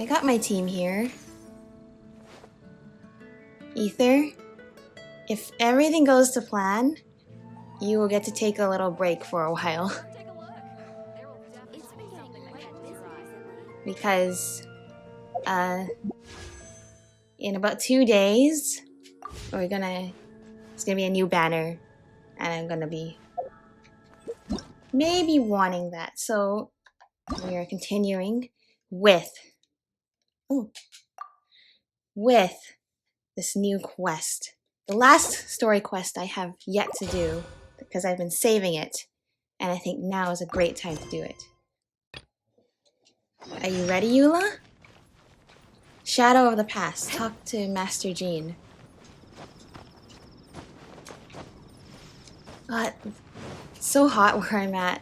I got my team here. Aether, if everything goes to plan, you will get to take a little break for a while. Because, in about 2 days, it's gonna be a new banner, and I'm gonna be maybe wanting that. So we are continuing with this new quest. The last story quest I have yet to do because I've been saving it, and I think now is a great time to do it. Are you ready, Eula? Shadow of the Past. Talk to Master Jean. It's so hot where I'm at.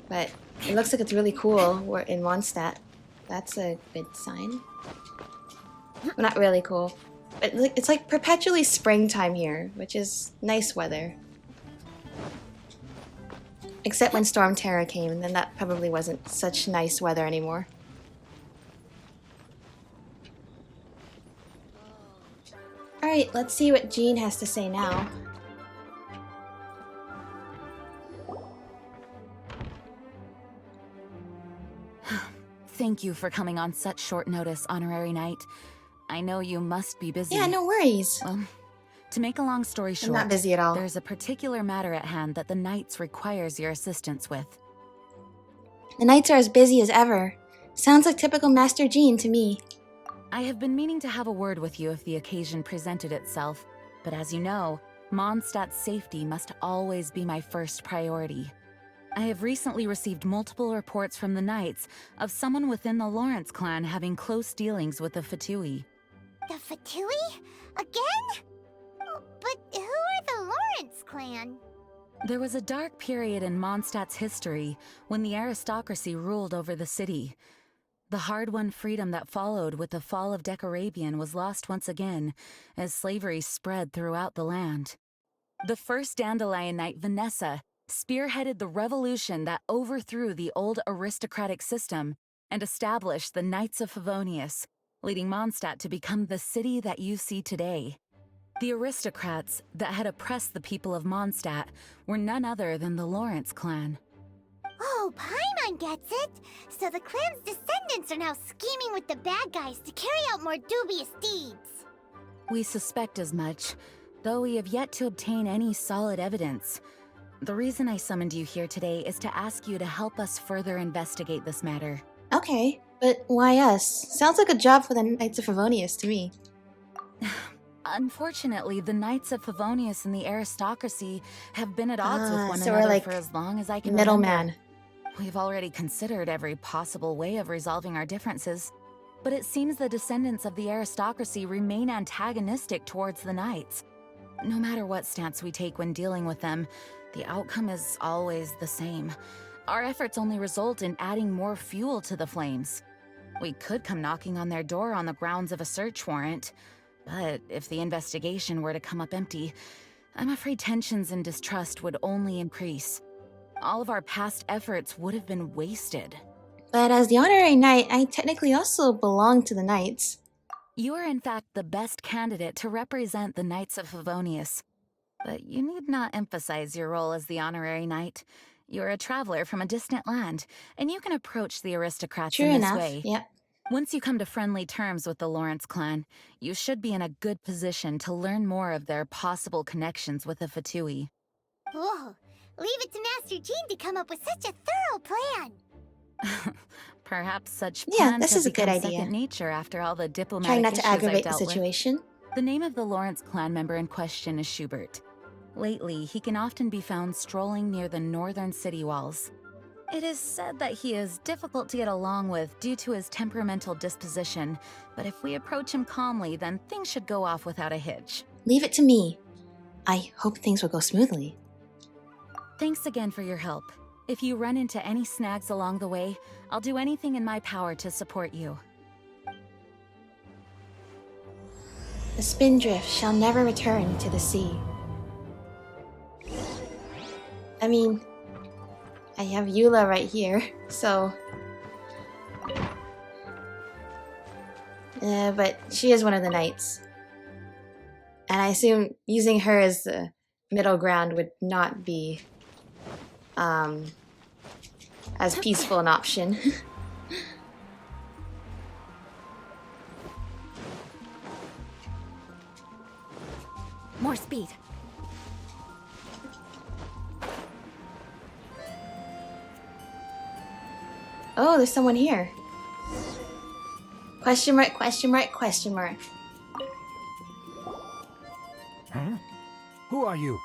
But it looks like it's really cool. We're in Mondstadt. That's a good sign. Well, not really cool. But it's like perpetually springtime here, which is nice weather. Except when Storm Terror came, and then that probably wasn't such nice weather anymore. Alright, let's see what Jean has to say now. Thank you for coming on such short notice, Honorary Knight. I know you must be busy. Yeah, no worries. Well, to make a long story short, I'm not busy at all. There's a particular matter at hand that the Knights requires your assistance with. The Knights are as busy as ever. Sounds like typical Master Jean to me. I have been meaning to have a word with you if the occasion presented itself, but as you know, Mondstadt's safety must always be my first priority. I have recently received multiple reports from the Knights of someone within the Lawrence clan having close dealings with the Fatui. The Fatui? Again? But who are the Lawrence clan? There was a dark period in Mondstadt's history when the aristocracy ruled over the city. The hard-won freedom that followed with the fall of Decarabian was lost once again as slavery spread throughout the land. The first Dandelion Knight, Vanessa, spearheaded the revolution that overthrew the old aristocratic system and established the Knights of Favonius, leading Mondstadt to become the city that you see today. The aristocrats that had oppressed the people of Mondstadt were none other than the Lawrence clan. Oh, Paimon gets it! So the clan's descendants are now scheming with the bad guys to carry out more dubious deeds. We suspect as much, though we have yet to obtain any solid evidence. The reason I summoned you here today is to ask you to help us further investigate this matter. Okay, but why us? Sounds like a job for the Knights of Favonius to me. Unfortunately, the Knights of Favonius and the aristocracy have been at odds with one so another we're like for as long as I can middleman. remember. We've already considered every possible way of resolving our differences, but it seems the descendants of the aristocracy remain antagonistic towards the Knights. No matter what stance we take when dealing with them, the outcome is always the same. Our efforts only result in adding more fuel to the flames. We could come knocking on their door on the grounds of a search warrant, but if the investigation were to come up empty, I'm afraid tensions and distrust would only increase. All of our past efforts would have been wasted. But as the honorary knight, I technically also belong to the Knights. You are in fact the best candidate to represent the Knights of Favonius. But you need not emphasize your role as the honorary knight. You're a traveler from a distant land, and you can approach the aristocrats in this way. Yeah. Once you come to friendly terms with the Lawrence clan, you should be in a good position to learn more of their possible connections with the Fatui. Whoa, leave it to Master Jean to come up with such a thorough plan. Perhaps such Yeah, plans this have is a good become idea. second nature after all the diplomatic Trying not to issues I've aggravate the dealt with. situation. The name of the Lawrence clan member in question is Schubert. Lately, he can often be found strolling near the northern city walls. It is said that he is difficult to get along with due to his temperamental disposition, but if we approach him calmly, then things should go off without a hitch. Leave it to me. I hope things will go smoothly. Thanks again for your help. If you run into any snags along the way, I'll do anything in my power to support you. The Spindrift shall never return to the sea. I mean, I have Eula right here, so But she is one of the knights. And I assume using her as the middle ground would not be as peaceful an option. More speed. Oh, there's someone here. Question mark, question mark, question mark. Huh? Who are you?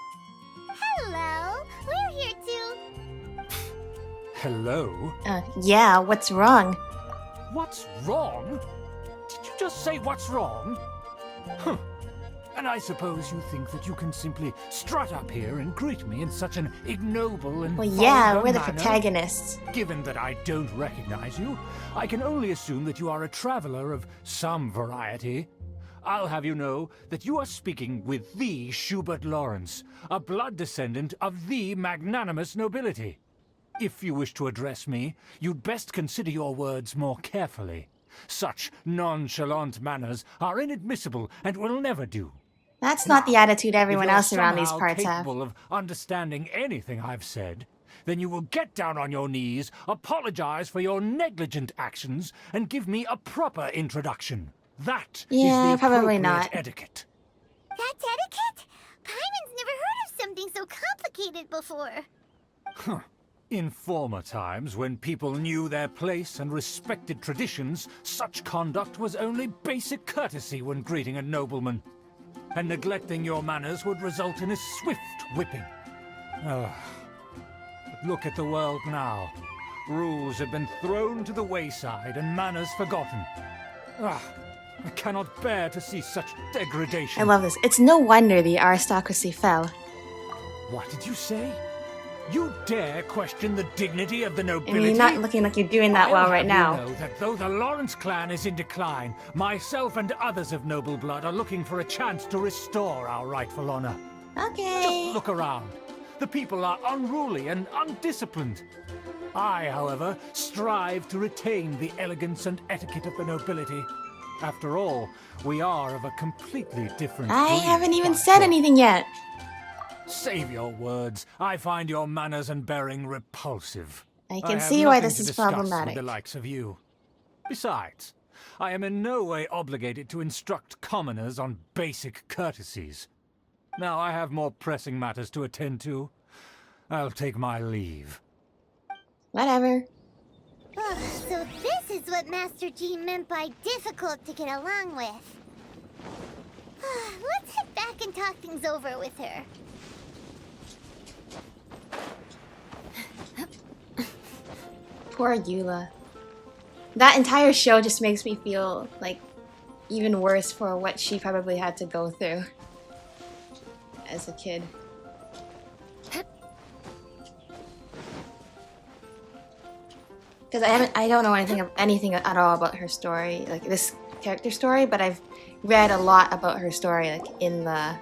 Hello, we're here too. Hello? Yeah, what's wrong? What's wrong? Did you just say what's wrong? Huh. And I suppose you think that you can simply strut up here and greet me in such an ignoble and Well, yeah, vulgar we're the manner? protagonists. Given that I don't recognize you, I can only assume that you are a traveler of some variety. I'll have you know that you are speaking with the Schubert Lawrence, a blood descendant of the magnanimous nobility. If you wish to address me, you'd best consider your words more carefully. Such nonchalant manners are inadmissible and will never do. That's not the attitude everyone If you're else around these somehow parts have. capable of understanding anything I've said, then you will get down on your knees, apologize for your negligent actions, and give me a proper introduction. That Yeah, is the probably appropriate not. etiquette. That's etiquette? Paimon's never heard of something so complicated before. In former times, when people knew their place and respected traditions, such conduct was only basic courtesy when greeting a nobleman. And neglecting your manners would result in a swift whipping. But look at the world now. Rules have been thrown to the wayside and manners forgotten. I cannot bear to see such degradation. I love this. It's no wonder the aristocracy fell. What did you say? You dare question the dignity of the I nobility? mean, you're not looking like you're doing that I'll well have right you now. know that though the Lawrence clan is in decline, myself and others of noble blood are looking for a chance to restore our rightful honor. Okay. Just look around. The people are unruly and undisciplined. I, however, strive to retain the elegance and etiquette of the nobility. After all, we are of a completely different I breed, haven't even by said God. anything yet. Save your words. I find your manners and bearing repulsive. I can have see why nothing this to is discuss problematic. with the likes of you. Besides, I am in no way obligated to instruct commoners on basic courtesies. Now I have more pressing matters to attend to. I'll take my leave. Whatever. So this is what Master G meant by difficult to get along with. Let's head back and talk things over with her. Poor Eula. That entire show just makes me feel like even worse for what she probably had to go through as a kid. Because I don't know anything at all about her story, like this character story, but I've read a lot about her story, like in the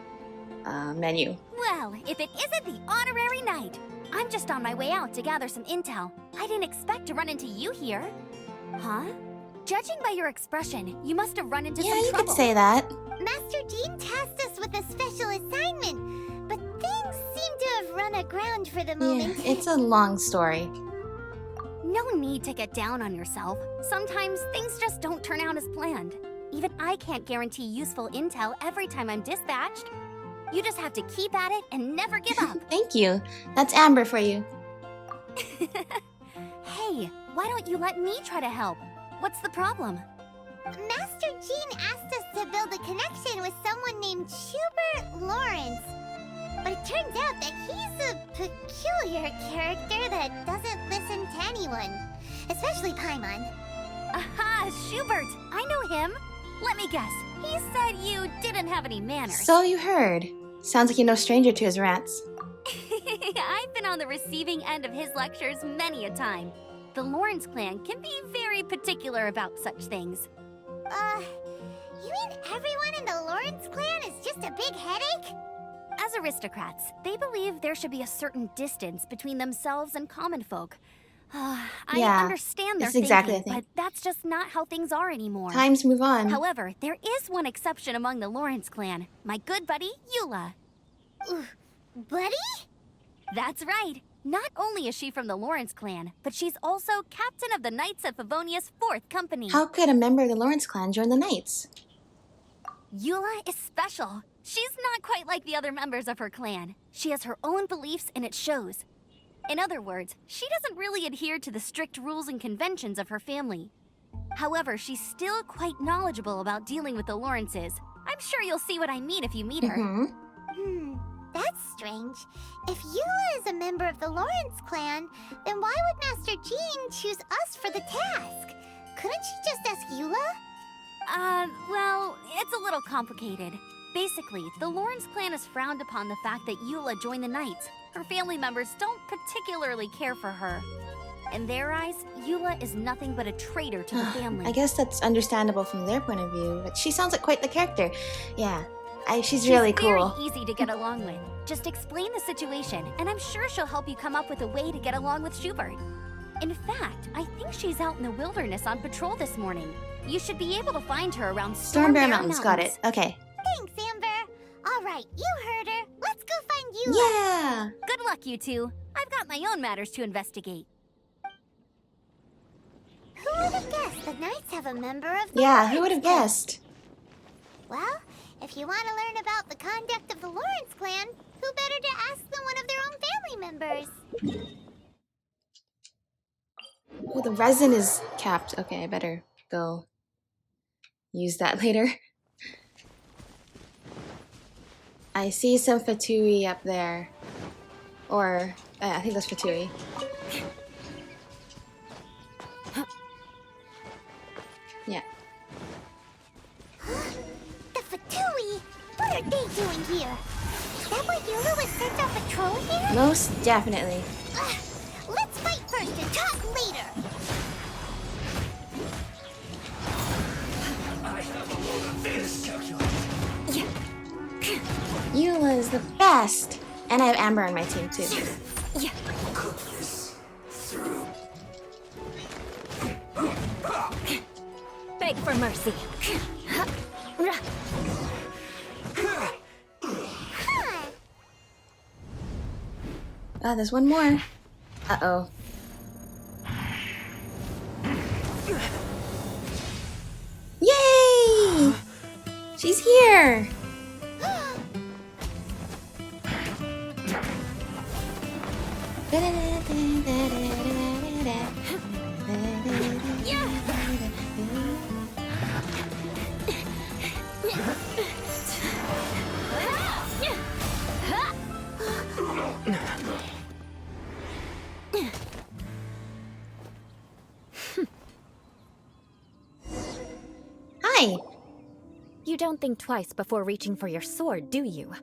menu. Well, if it isn't the honorary knight, I'm just on my way out to gather some intel. I didn't expect to run into you here. Huh? Judging by your expression, you must have run into Yeah, some you trouble. could say that. Master Jean tasked us with a special assignment, but things seem to have run aground for the Yeah, moment. it's a long story. No need to get down on yourself. Sometimes things just don't turn out as planned. Even I can't guarantee useful intel every time I'm dispatched. You just have to keep at it and never give up. Thank you. That's Amber for you. Hey, why don't you let me try to help? What's the problem? Master Jean asked us to build a connection with someone named Schubert Lawrence. But it turns out that he's a peculiar character that doesn't listen to anyone, especially Paimon. Aha, Schubert! I know him. Let me guess. He said you didn't have any manners. So you heard. Sounds like you're no stranger to his rants. I've been on the receiving end of his lectures many a time. The Lawrence clan can be very particular about such things. You mean everyone in the Lawrence clan is just a big headache? As aristocrats, they believe there should be a certain distance between themselves and common folk. I understand their it's exactly thinking, the thing. but that's just not how things are anymore. Times move on. However, there is one exception among the Lawrence clan. My good buddy, Eula. Buddy? That's right. Not only is she from the Lawrence clan, but she's also captain of the Knights of Favonia's 4th company. How could a member of the Lawrence clan join the Knights? Eula is special. She's not quite like the other members of her clan. She has her own beliefs and it shows. In other words, she doesn't really adhere to the strict rules and conventions of her family. However, she's still quite knowledgeable about dealing with the Lawrences. I'm sure you'll see what I mean if you meet her. That's strange. If Eula is a member of the Lawrence clan, then why would Master Jean choose us for the task? Couldn't she just ask Eula? Well, it's a little complicated. Basically, the Lawrence clan has frowned upon the fact that Eula joined the Knights. Her family members don't particularly care for her. In their eyes, Eula is nothing but a traitor to the family. I guess that's understandable from their point of view, but she sounds like quite the character. Yeah, she's really cool. Very easy to get along with. Just explain the situation, and I'm sure she'll help you come up with a way to get along with Schubert. In fact, I think she's out in the wilderness on patrol this morning. You should be able to find her around Stormbear Mountains. Got it. Okay. Thanks, Amber. All right, you heard her. Let's go find Eula. Yeah. Good luck, you two. I've got my own matters to investigate. Who would have guessed the Knights have a member of the Yeah, who Lawrence would have clan? guessed? Well, if you want to learn about the conduct of the Lawrence clan, who better to ask than one of their own family members? Oh, the resin is capped. Okay, I better go use that later. I see some Fatui up there. Or, I think that's Fatui. Yeah. The Fatui? What are they doing here? Is that why Eula was sent on patrol here? Most definitely. Let's fight first and talk later. Eula is the best! And I have Amber on my team too. Beg for mercy. Oh, there's one more. Uh-oh. Yay! She's here! Hi! You don't think twice before reaching for your sword, do you?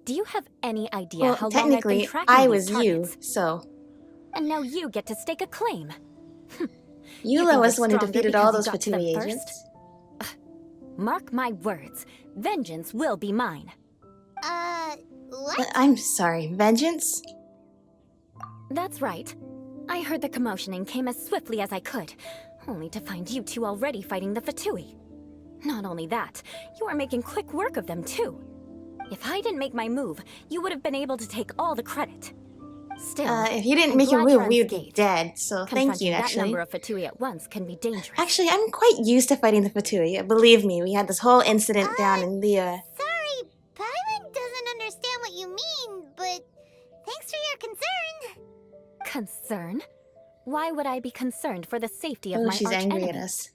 Do you have any idea Well, how long I've been technically, tracking I these was you, targets? so... And now you get to stake a claim. Eula think was the you're one who stronger defeated because all you those got to them Fatui first? agents. Mark my words, vengeance will be mine. What? I'm sorry, vengeance? That's right. I heard the commotion and came as swiftly as I could, only to find you two already fighting the Fatui. Not only that, you are making quick work of them too. If I didn't make my move, you would have been able to take all the credit. Still, If you didn't I'm make your glad you're move, we would be unscathed. dead, so thank you, Confronting that actually. number of Fatui at once can be dangerous. Actually, I'm quite used to fighting the Fatui. Believe me, we had this whole incident down in the, Sorry, Paimon doesn't understand what you mean, but thanks for your concern. Concern? Why would I be concerned for the safety of Oh, my she's arch angry enemy? Arch at us.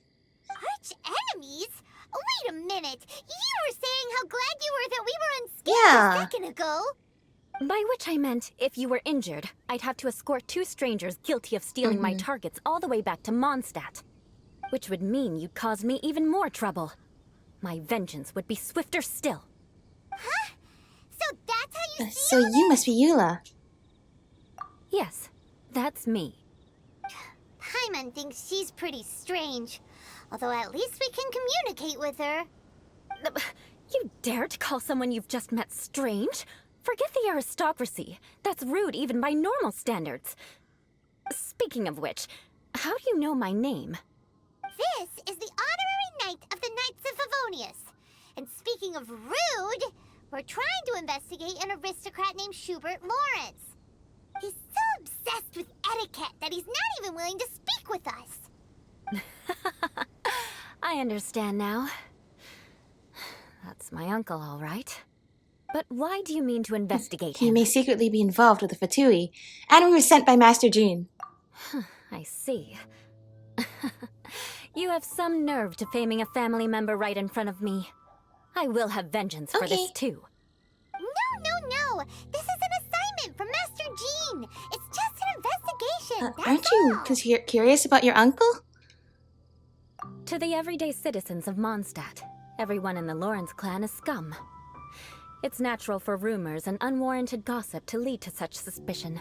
enemies? Wait a minute. You were saying how glad you were that we were unscathed Yeah. a second ago. By which I meant, if you were injured, I'd have to escort two strangers guilty of stealing my targets all the way back to Mondstadt. Which would mean you'd cause me even more trouble. My vengeance would be swifter still. So that's how you see So you must be Eula. Yes, that's me. Paimon thinks she's pretty strange. Although at least we can communicate with her. You dare to call someone you've just met strange? Forget the aristocracy. That's rude even by normal standards. Speaking of which, how do you know my name? This is the honorary knight of the Knights of Favonius. And speaking of rude, we're trying to investigate an aristocrat named Schubert Lawrence. He's so obsessed with etiquette that he's not even willing to speak with us. I understand now. That's my uncle, all right. But why do you mean to investigate He him? may secretly be involved with the Fatui, and we were sent by Master June. I see. You have some nerve to faming a family member right in front of me. I will have vengeance for this Okay. too. No. This is an assignment from Master Jean. It's just an investigation. That's Aren't you all. curious about your uncle? To the everyday citizens of Mondstadt, everyone in the Lawrence clan is scum. It's natural for rumors and unwarranted gossip to lead to such suspicion.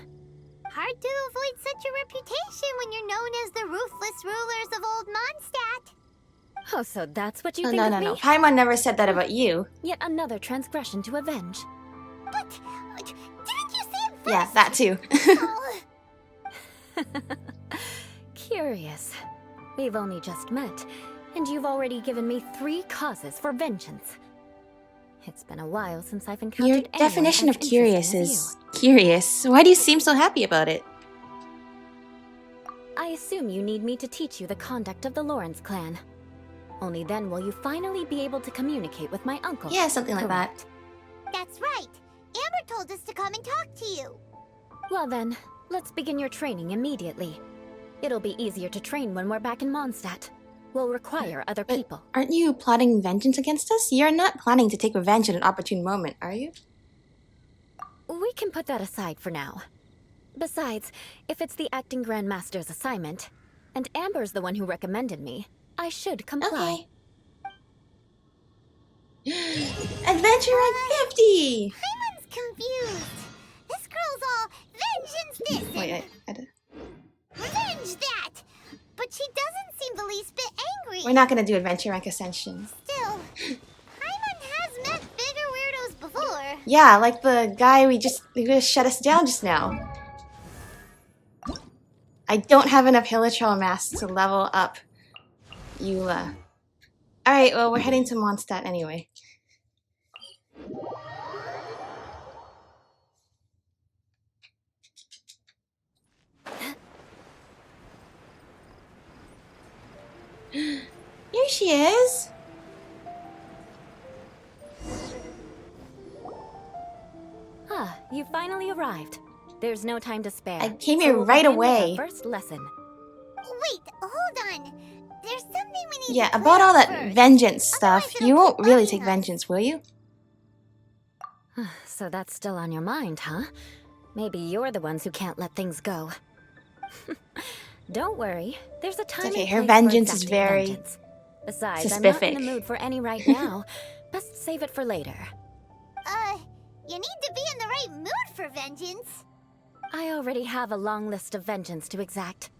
Hard to avoid such a reputation when you're known as the ruthless rulers of Old Mondstadt. Oh, so that's what you Oh, think no. of me? Paimon never said that about you. Yet another transgression to avenge. But didn't you say it Yeah, first? that too. Oh, Curious. We've only just met, and you've already given me 3 causes for vengeance. It's been a while since I've encountered Your anyone definition as of curious interesting as is curious. Why do you seem so happy about it? you. I assume you need me to teach you the conduct of the Lawrence clan. Only then will you finally be able to communicate with my uncle. Yeah, something like that. Correct. that's right. Amber told us to come and talk to you. Well then, let's begin your training immediately. It'll be easier to train when we're back in Mondstadt. We'll require other But people. aren't you plotting vengeance against us? You're not planning to take revenge at an opportune moment, are you? We can put that aside for now. Besides, if it's the acting Grandmaster's assignment, and Amber's the one who recommended me, I should comply. Okay. Adventure at 50! Paimon's confused. This girl's all vengeance this Wait, and revenge that. But she doesn't seem the least bit angry. we're not gonna do Adventure Rank Ascension. Still, Paimon has met bigger weirdos before. Yeah, like the guy who just shut us down just now. I don't have enough Hilichurl mass to level up Eula. Alright, well, we're heading to Mondstadt anyway. Here she is! Ah, you finally arrived. There's no time to spare. I came so here we'll right begin with our away. First lesson. Wait, hold on. There's something we need Yeah, to about clear all up that first. vengeance stuff, Otherwise it'll you won't keep really bugging take us. vengeance, will you? So that's still on your mind, huh? Maybe you're the ones who can't let things go. Don't worry. There's a time okay, and her place for vengeance is exacting very vengeance. Besides, I'm not in specific. the mood for any right now. Best save it for later. You need to be in the right mood for vengeance. I already have a long list of vengeance to exact.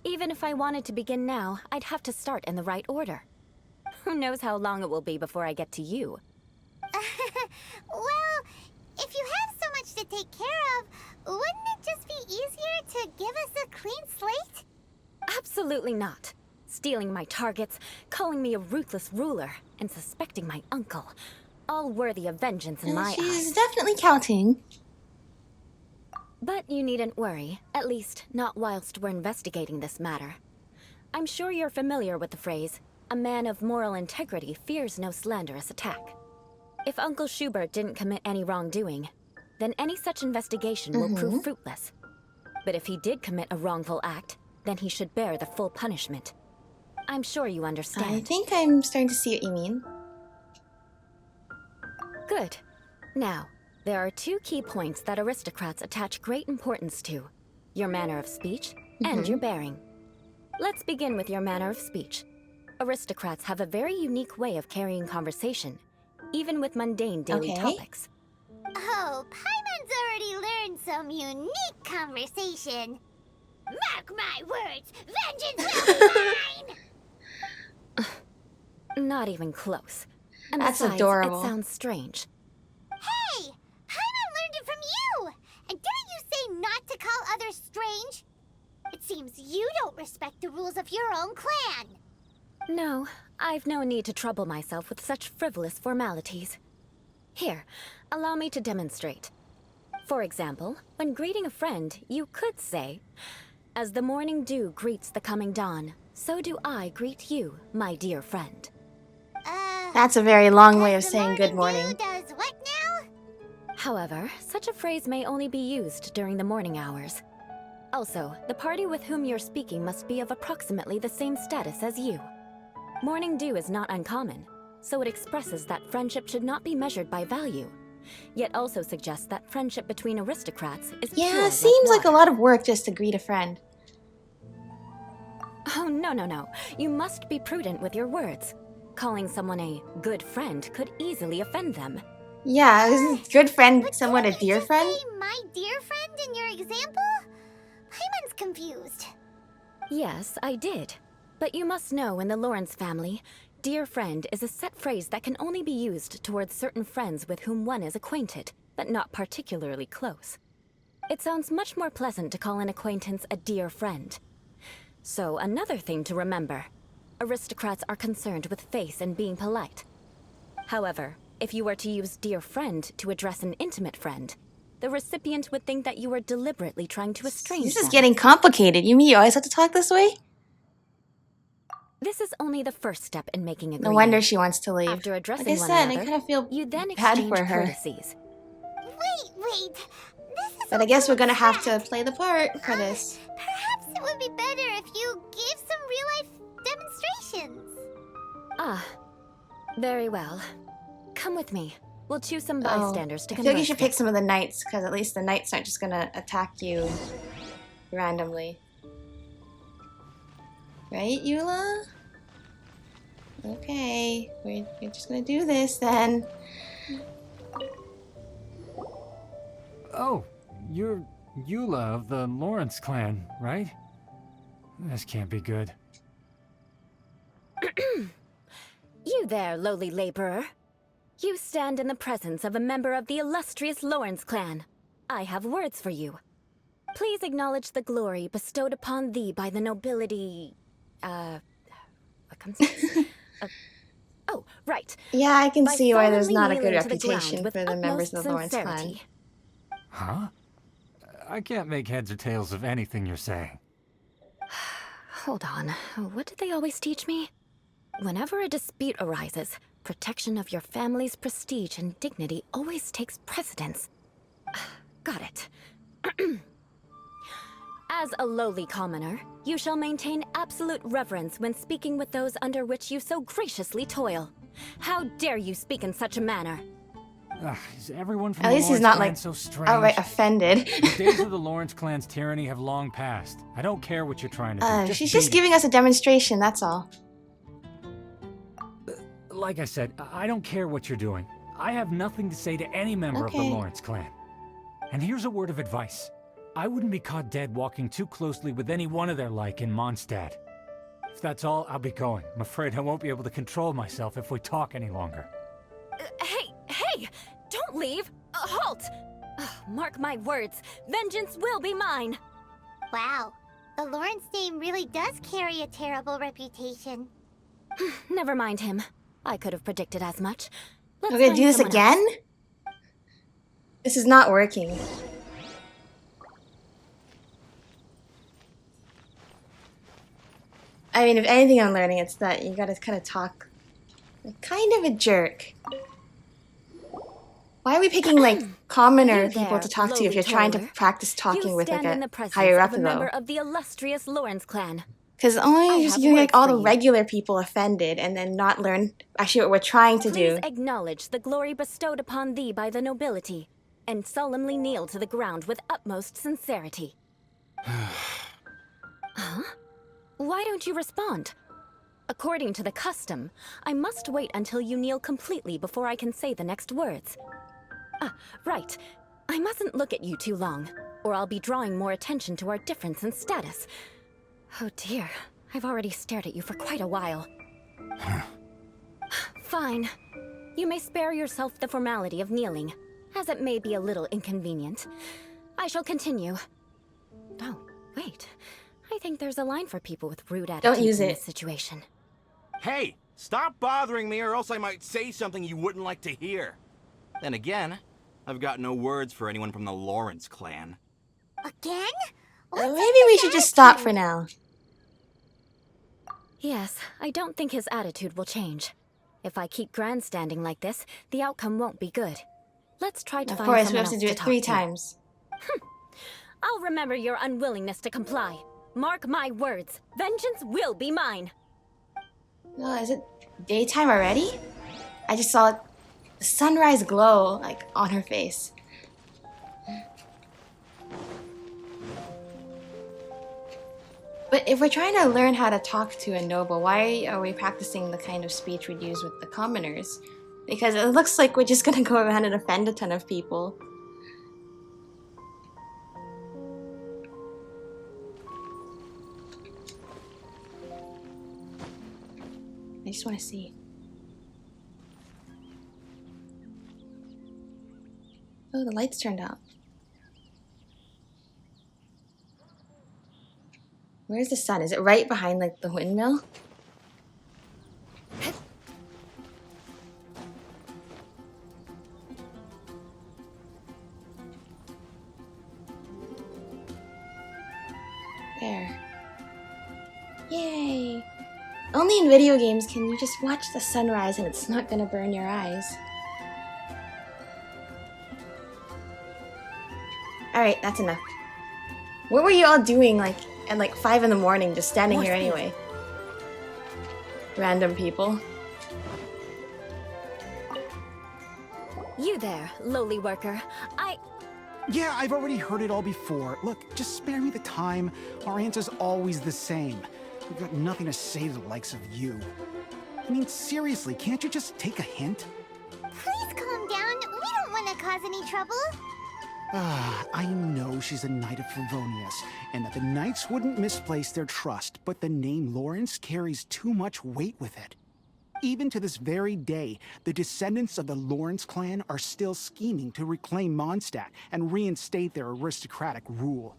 Even if I wanted to begin now, I'd have to start in the right order. Who knows how long it will be before I get to you? Well, if you have so much to take care of, wouldn't it just be easier to give us a clean slate? Absolutely not. Stealing my targets, calling me a ruthless ruler, and suspecting my uncle. All worthy of vengeance in my She's eyes. definitely counting. But you needn't worry, at least not whilst we're investigating this matter. I'm sure you're familiar with the phrase, a man of moral integrity fears no slanderous attack. If Uncle Schubert didn't commit any wrongdoing, then any such investigation will prove fruitless. But if he did commit a wrongful act, then he should bear the full punishment. I'm sure you I understand. think I'm starting to see what you mean. Good. Now, there are 2 key points that aristocrats attach great importance to. Your manner of speech and your bearing. Let's begin with your manner of speech. Aristocrats have a very unique way of carrying conversation, even with mundane daily Okay. topics. Oh, Paimon's already learned some unique conversation. Mark my words, vengeance will be mine! Not even close. And That's besides, adorable. It sounds strange. Hey, Paimon learned it from you! And didn't you say not to call others strange? It rules of your own clan. No, I've no need to trouble myself with such frivolous formalities. Here, allow me to demonstrate. For example, when greeting a friend, you could say, "As the morning dew greets the coming dawn, so do I greet you, my dear friend." That's a very long way of As the saying good morning morning. dew does what now? However, such a phrase may only be used during the morning hours. Also, the party with whom you're speaking must be of approximately the same status as you. Morning dew is not uncommon, so it expresses that friendship should not be measured by value, yet also suggests that friendship between aristocrats is pure Yeah, seems like a water. lot of work just to greet a friend. Oh, no. You must be prudent with your words. Calling someone a good friend could easily offend them. Yeah, isn't good friend But somewhat a couldn't you dear just friend? say my dear friend in your example? Paimon's confused. Yes, I did. But you must know in the Lawrence family, dear friend is a set phrase that can only be used towards certain friends with whom one is acquainted, but not particularly close. It sounds much more pleasant to call an acquaintance a dear friend. So another thing to remember, aristocrats are concerned with face and being polite. However, if you were to use dear friend to address an intimate friend, the recipient would think that you were deliberately trying to estrange This is them. getting complicated. You mean you always have to talk this way? This is only the first step in making a No greeting. wonder she wants to leave. After addressing Like I one said, another, I kind of feel you then bad exchange for her. courtesies. Wait. This is But I guess we're gonna have to play the part for this. Perhaps it would be better if you gave some real-life demonstrations. Ah, very well. Come with me. We'll choose some bystanders to I feel like you converse should pick with. some of the knights, because at least the knights aren't just gonna attack you randomly. Right, Eula? Okay, we're just gonna do this then. Oh, you're Eula of the Lawrence clan, right? This can't be good. You there, lowly laborer. You stand in the presence of a member of the illustrious Lawrence clan. I have words for you. Please acknowledge the glory bestowed upon thee by the nobility... what comes next? Oh, right. Yeah, I can By see why there's solemnly not a good kneeling to the ground reputation with for the members utmost of the Lawrence clan. sincerity. Huh? I can't make heads or tails of anything you're saying. Hold on. What did they always teach me? Whenever a dispute arises, protection of your family's prestige and dignity always takes precedence. Got it. As a lowly commoner, you shall maintain absolute reverence when speaking with those under which you so graciously toil. How dare you speak in such a manner? Is everyone from At the least he's Lawrence not clan like so strange? outright offended. The days of the Lawrence clan's tyranny have long passed. I don't care what you're trying to do. She's just beat it. giving us a demonstration, that's all. Like I said, I don't care what you're doing. I have nothing to say to any member of the Okay. Lawrence clan. And here's a word of advice. I wouldn't be caught dead walking too closely with any one of their like in Mondstadt. If that's all, I'll be going. I'm afraid I won't be able to control myself if we talk any longer. Hey! Don't leave! Halt! Mark my words, vengeance will be mine! Wow, the Lawrence name really does carry a terrible reputation. Never mind him. I could have predicted as much. Let's We're gonna find do this someone again? else. This is not working. I mean, if anything I'm learning, it's that you gotta kind of talk like kind of a jerk. Why are we picking, like, commoner You people there, to talk to if lowly you're trying to toiler. practice talking You with, like, stand in a the presence higher up, of a member though? of the illustrious Lawrence clan. Because only I just have getting, like, words all for the you. regular people offended and then not learn actually what we're trying to Please do. acknowledge the glory bestowed upon thee by the nobility, and solemnly kneel to the ground with utmost sincerity. Huh? Why don't you respond? According to the custom, I must wait until you kneel completely before I can say the next words. Right. I mustn't look at you too long, or I'll be drawing more attention to our difference in status. Oh dear, I've already stared at you for quite a while. Fine. You may spare yourself the formality of kneeling, as it may be a little inconvenient. I shall continue. Oh, wait. I think there's a line for people with rude attitudes use in it. this situation. Hey, stop bothering me or else I might say something you wouldn't like to hear. Then again, I've got no words for anyone from the Lawrence clan. Again? Maybe we should just stop for now. Yes, I don't think his attitude will change. If I keep grandstanding like this, the outcome won't be good. Let's try to Of find course, we someone have to else do to it talk 3 to. times. I'll remember your unwillingness to comply. Mark my words. Vengeance will be mine. Oh, is it daytime already? I just saw the sunrise glow, like, on her face. But if we're trying to learn how to talk to a noble, why are we practicing the kind of speech we'd use with the commoners? Because it looks like we're just gonna go around and offend a ton of people. I just want to see. Oh, the lights turned out. Where's the sun? Is it right behind, like, the windmill? There. Yay! Only in video games can you just watch the sunrise and it's not gonna burn your eyes. Alright, that's enough. What were you all doing, like, at like 5 in the morning, just standing More here speed. anyway? Random people. You there, lowly worker. Yeah, I've already heard it all before. Look, just spare me the time. Our answer's always the same. We've got nothing to say to the likes of you. I mean, seriously, can't you just take a hint? Please calm down. We don't want to cause any trouble. I know she's a knight of Favonius, and that the knights wouldn't misplace their trust, but the name Lawrence carries too much weight with it. Even to this very day, the descendants of the Lawrence clan are still scheming to reclaim Mondstadt and reinstate their aristocratic rule.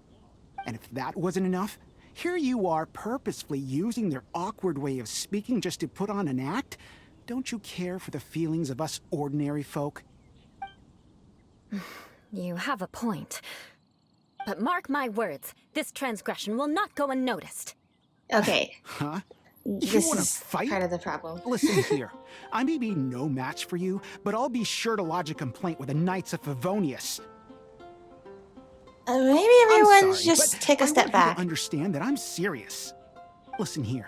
And if that wasn't enough, here you are purposefully using their awkward way of speaking just to put on an act? Don't you care for the feelings of us ordinary folk? You have a point. But mark my words, this transgression will not go unnoticed. Okay, Huh? this wanna is fight? part of the problem. Listen here, I may be no match for you, but I'll be sure to lodge a complaint with the Knights of Favonius. Maybe I'm everyone sorry, just but take a I step want you to back. understand that I'm serious. Listen here,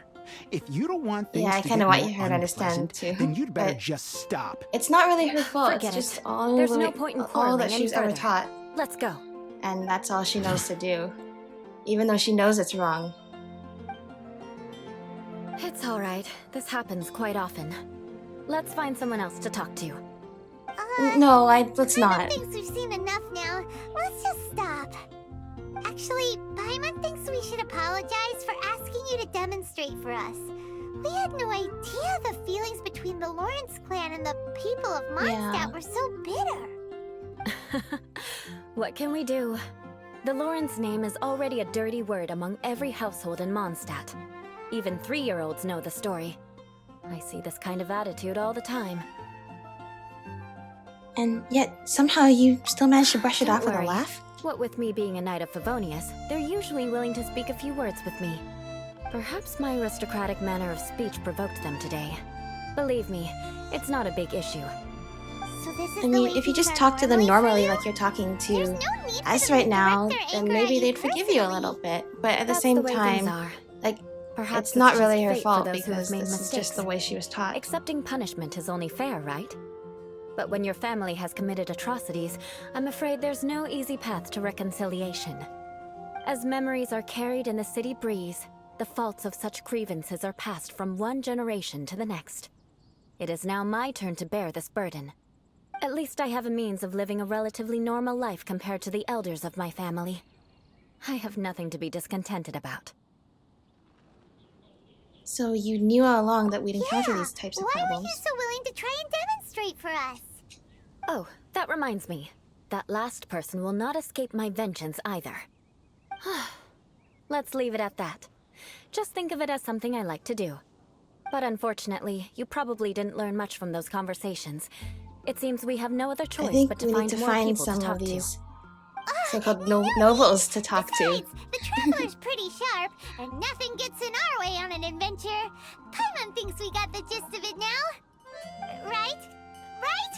if you don't want things Yeah, I to kind of get want more her to understand unpleasant, too. then you'd better But just stop. it's not really her fault. Forget it's just it. all There's the no way- point in all quarreling that any she's ever further. taught, Let's go. and that's all she knows to do, even though she knows it's wrong. It's all right. This happens quite often. Let's find someone else to talk to. No, let's Paimon not. thinks we've seen enough now. Let's just stop. Actually, Paimon thinks we should apologize for asking you to demonstrate for us. We had no idea the feelings between the Lawrence clan and the people of Mondstadt Yeah. were so bitter. What can we do? The Lawrence name is already a dirty word among every household in Mondstadt. Even 3-year-olds know the story. I see this kind of attitude all the time. And yet, somehow you still managed to brush it Don't off with a worry. laugh? What with me being a knight of Favonius, they're usually willing to speak a few words with me. Perhaps my aristocratic manner of speech provoked them today. Believe me, it's not a big issue. So this is I the mean, way if you things just are talk to them for normally you? like you're talking There's to no need for us them right to now, direct their then anger maybe at they'd forgive you a little personally. bit. But at the That's same the way time, things are. like, Perhaps it's not just really her fate for fault those who have because made this is mistakes. just the way she was taught. Accepting punishment is only fair, right? But when your family has committed atrocities, I'm afraid there's no easy path to reconciliation. As memories are carried in the city breeze, the faults of such grievances are passed from one generation to the next. It is now my turn to bear this burden. At least I have a means of living a relatively normal life compared to the elders of my family. I have nothing to be discontented about. So you knew all along that we'd encounter Yeah, these types of why were problems. you so willing to try and demonstrate for us? Oh, that reminds me. That last person will not escape my vengeance either. Let's leave it at that. Just think of it as something I like to do. But unfortunately, you probably didn't learn much from those conversations. It seems we have no other I choice think but to we need find to more find people to some talk of these Ah, so-called no, nobles to talk to. Besides, the Traveler's pretty sharp, and nothing gets in our way on an adventure. Paimon thinks we got the gist of it now. Right? Right?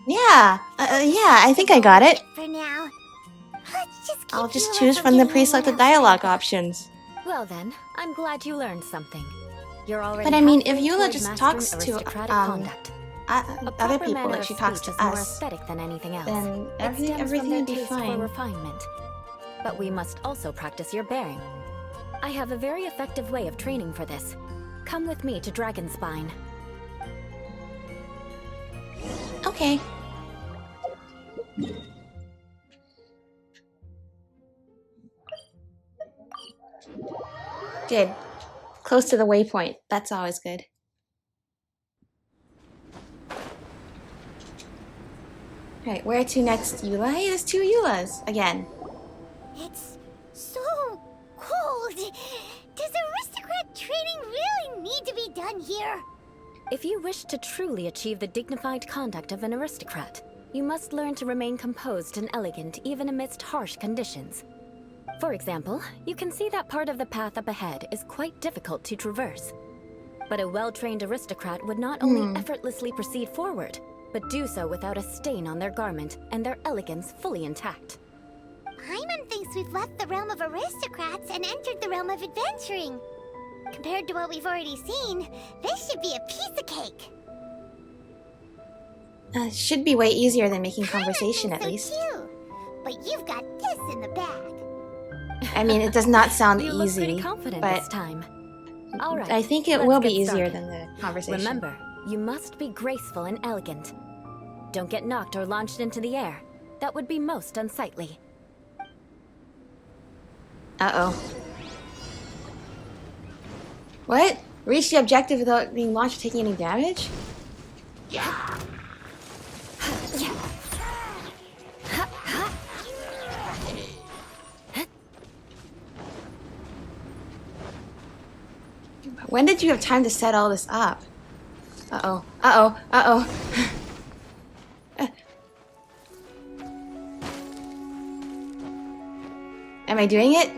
Yeah, yeah, I think I got it. For now. Let's just keep I'll just Eula choose from from the getting anyone pre-selected else dialogue hurt. options. Well then, I'm glad you learned something. You're already But I mean, if halfway Eula toward just mastering talks to aristocratic conduct. A other proper people, manner if she of talks speech to is more us, aesthetic than anything else. then It stems everything from their would be taste for fine. refinement. But we must also practice your bearing. I have a very effective way of training for this. Come with me to Dragonspine. Okay. Good. Close to the waypoint. That's always good. Alright, where to next, Eula? Hey, there's 2 Eulas again. It's so cold. Does aristocrat training really need to be done here? If you wish to truly achieve the dignified conduct of an aristocrat, you must learn to remain composed and elegant even amidst harsh conditions. For example, you can see that part of the path up ahead is quite difficult to traverse. But a well-trained aristocrat would not only effortlessly proceed forward, but do so without a stain on their garment and their elegance fully intact. Paimon thinks we've left the realm of aristocrats and entered the realm of adventuring. Compared to what we've already seen, this should be a piece of cake. Should be way easier than making Paimon conversation, thinks at so least. too. But you've got this in the bag. I mean, it does not sound You look easy, pretty confident but this time. All right, I think it let's will be get easier started. than the conversation. Remember, you must be graceful and elegant. Don't get knocked or launched into the air. That would be most unsightly. Uh-oh. What? Reach the objective without being launched or taking any damage? When did you have time to set all this up? Uh-oh. Uh-oh. Uh-oh. Am I doing it?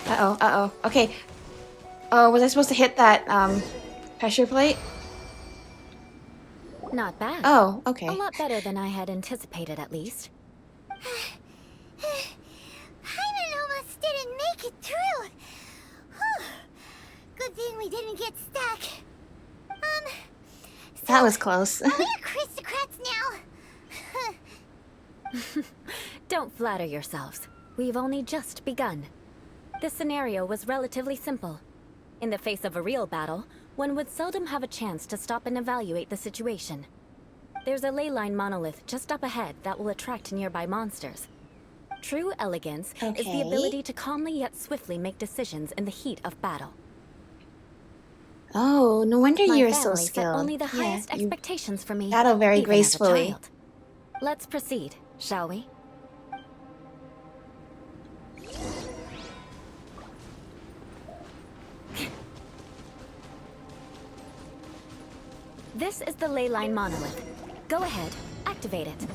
Uh-oh. Uh-oh. Okay. Oh, was I supposed to hit that, pressure plate? Not bad. Oh, okay. A lot better than I had anticipated, at least. Paimon almost didn't make it through. Whew. Good thing we didn't get stuck. That was close. We're aristocrats now. Don't flatter yourselves. We've only just begun. This scenario was relatively simple. In the face of a real battle, one would seldom have a chance to stop and evaluate the situation. There's a ley line monolith just up ahead that will attract nearby monsters. True elegance is the Okay. ability to calmly yet swiftly make decisions in the heat of battle. Oh, no wonder My you're so family set skilled. only the Yeah, highest you expectations for me. battle very even as a gracefully. child. Let's proceed, shall we? This is the ley line monolith. Go ahead, activate it.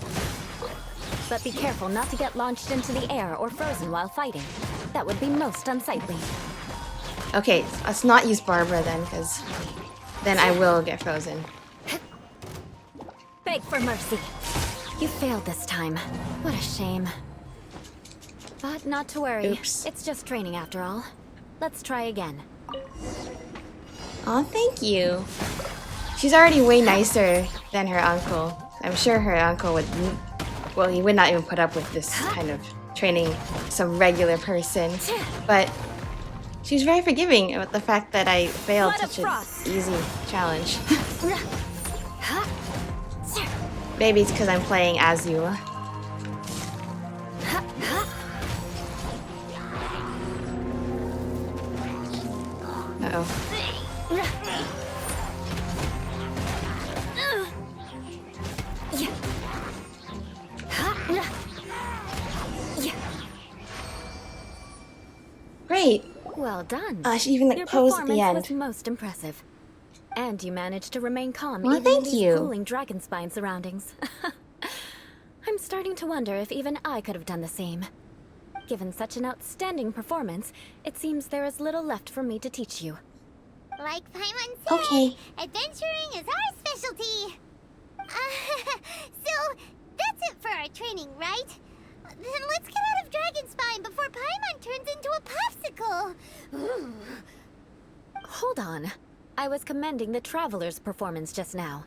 But be careful not to get launched into the air or frozen while fighting. That would be most unsightly. Okay, let's not use Barbara then, because then I will get frozen. Beg for mercy. You failed this time. What a shame. But not to worry. Oops. It's just training after all. Let's try again. Aw, thank you. She's already way nicer than her uncle. I'm sure her uncle would... Well, he would not even put up with this kind of training some regular person. But she's very forgiving about the fact that I failed Blood of such an frost. easy challenge. Maybe it's because I'm playing as Eula. Uh-oh. wait. Well done. She even like Your posed at the performance end. was most impressive. And you managed to remain calm Well, even in thank these you. cooling dragon spine surroundings. I'm starting to wonder if even I could have done the same. Given such an outstanding performance, it seems there is little left for me to teach you. Like Paimon said, Okay. adventuring is our specialty. So, that's it for our training, right? Then let's get out of Dragonspine before Paimon turns into a popsicle. Ooh. Hold on. I was commending the Traveler's performance just now.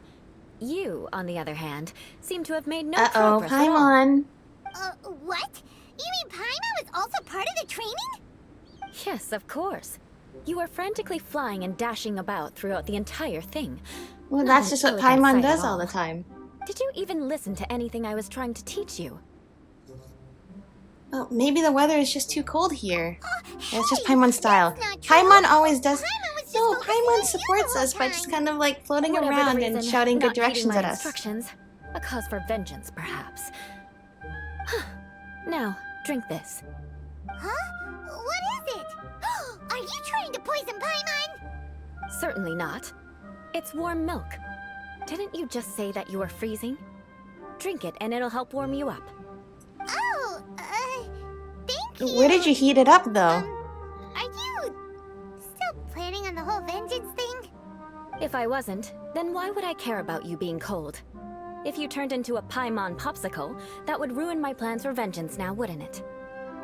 You, on the other hand, seem to have made no Uh-oh, progress at all. Paimon. What? You mean Paimon was also part of the training? Yes, of course. You were frantically flying and dashing about throughout the entire thing. Well, Not that's an just what elegant Paimon sight does at all the time. Did you even listen to anything I was trying to teach you? Oh, maybe the weather is just too cold here. It's just Hey, Paimon's style. that's not true. Paimon always does. Paimon was just No, focusing Paimon on you supports the whole us by just time. kind of like floating Whatever the around and reason, shouting good not heeding directions my at us. instructions. A cause for vengeance, perhaps. Now, drink this. Huh? What is it? Are you trying to poison Paimon? Certainly not. It's warm milk. Didn't you just say that you were freezing? Drink it and it'll help warm you up. Oh, thank you. Where did you heat it up, though? Are you still planning on the whole vengeance thing? If I wasn't, then why would I care about you being cold? If you turned into a Paimon popsicle, that would ruin my plans for vengeance now, wouldn't it?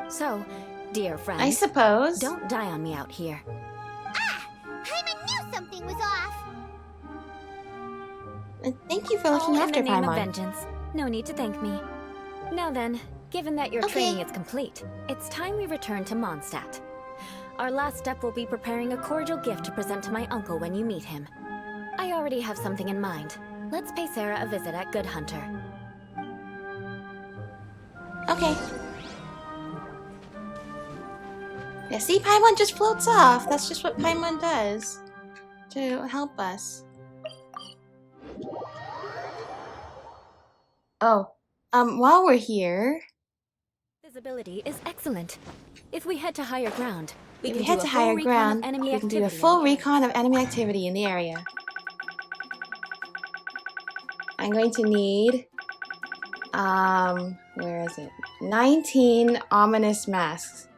So, dear friend, I suppose. don't die on me out here. Ah! Paimon knew something was off. Thank you for looking All after in the name of Paimon. vengeance. No need to thank me. Now then, given that your Okay. training is complete, it's time we return to Mondstadt. Our last step will be preparing a cordial gift to present to my uncle when you meet him. I already have something in mind. Let's pay Sarah a visit at Good Hunter. Okay. Yeah, see, Paimon just floats off. That's just what Paimon does to help us. Oh, while we're here, Visibility is excellent. If we head to higher ground, we if can we head do to a full higher recon ground, of enemy we can do a activity in full the area. recon of enemy activity in the area. I'm going to need, where is it? 19 ominous masks.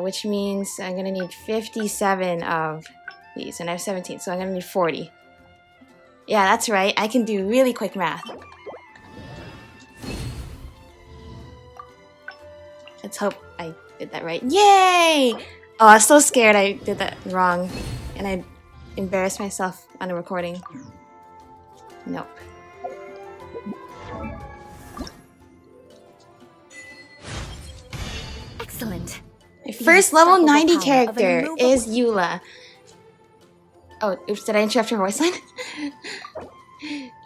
Which means I'm gonna need 57 of these, and I have 17, so I'm gonna need 40. Yeah, that's right, I can do really quick math. Let's hope I did that right. Yay! Oh, I was so scared I did that wrong, and I embarrassed myself on a recording. Nope. Excellent. My first level unstoppable 90 power of an character immovable- is Eula. Oh, oops, did I interrupt your voice line?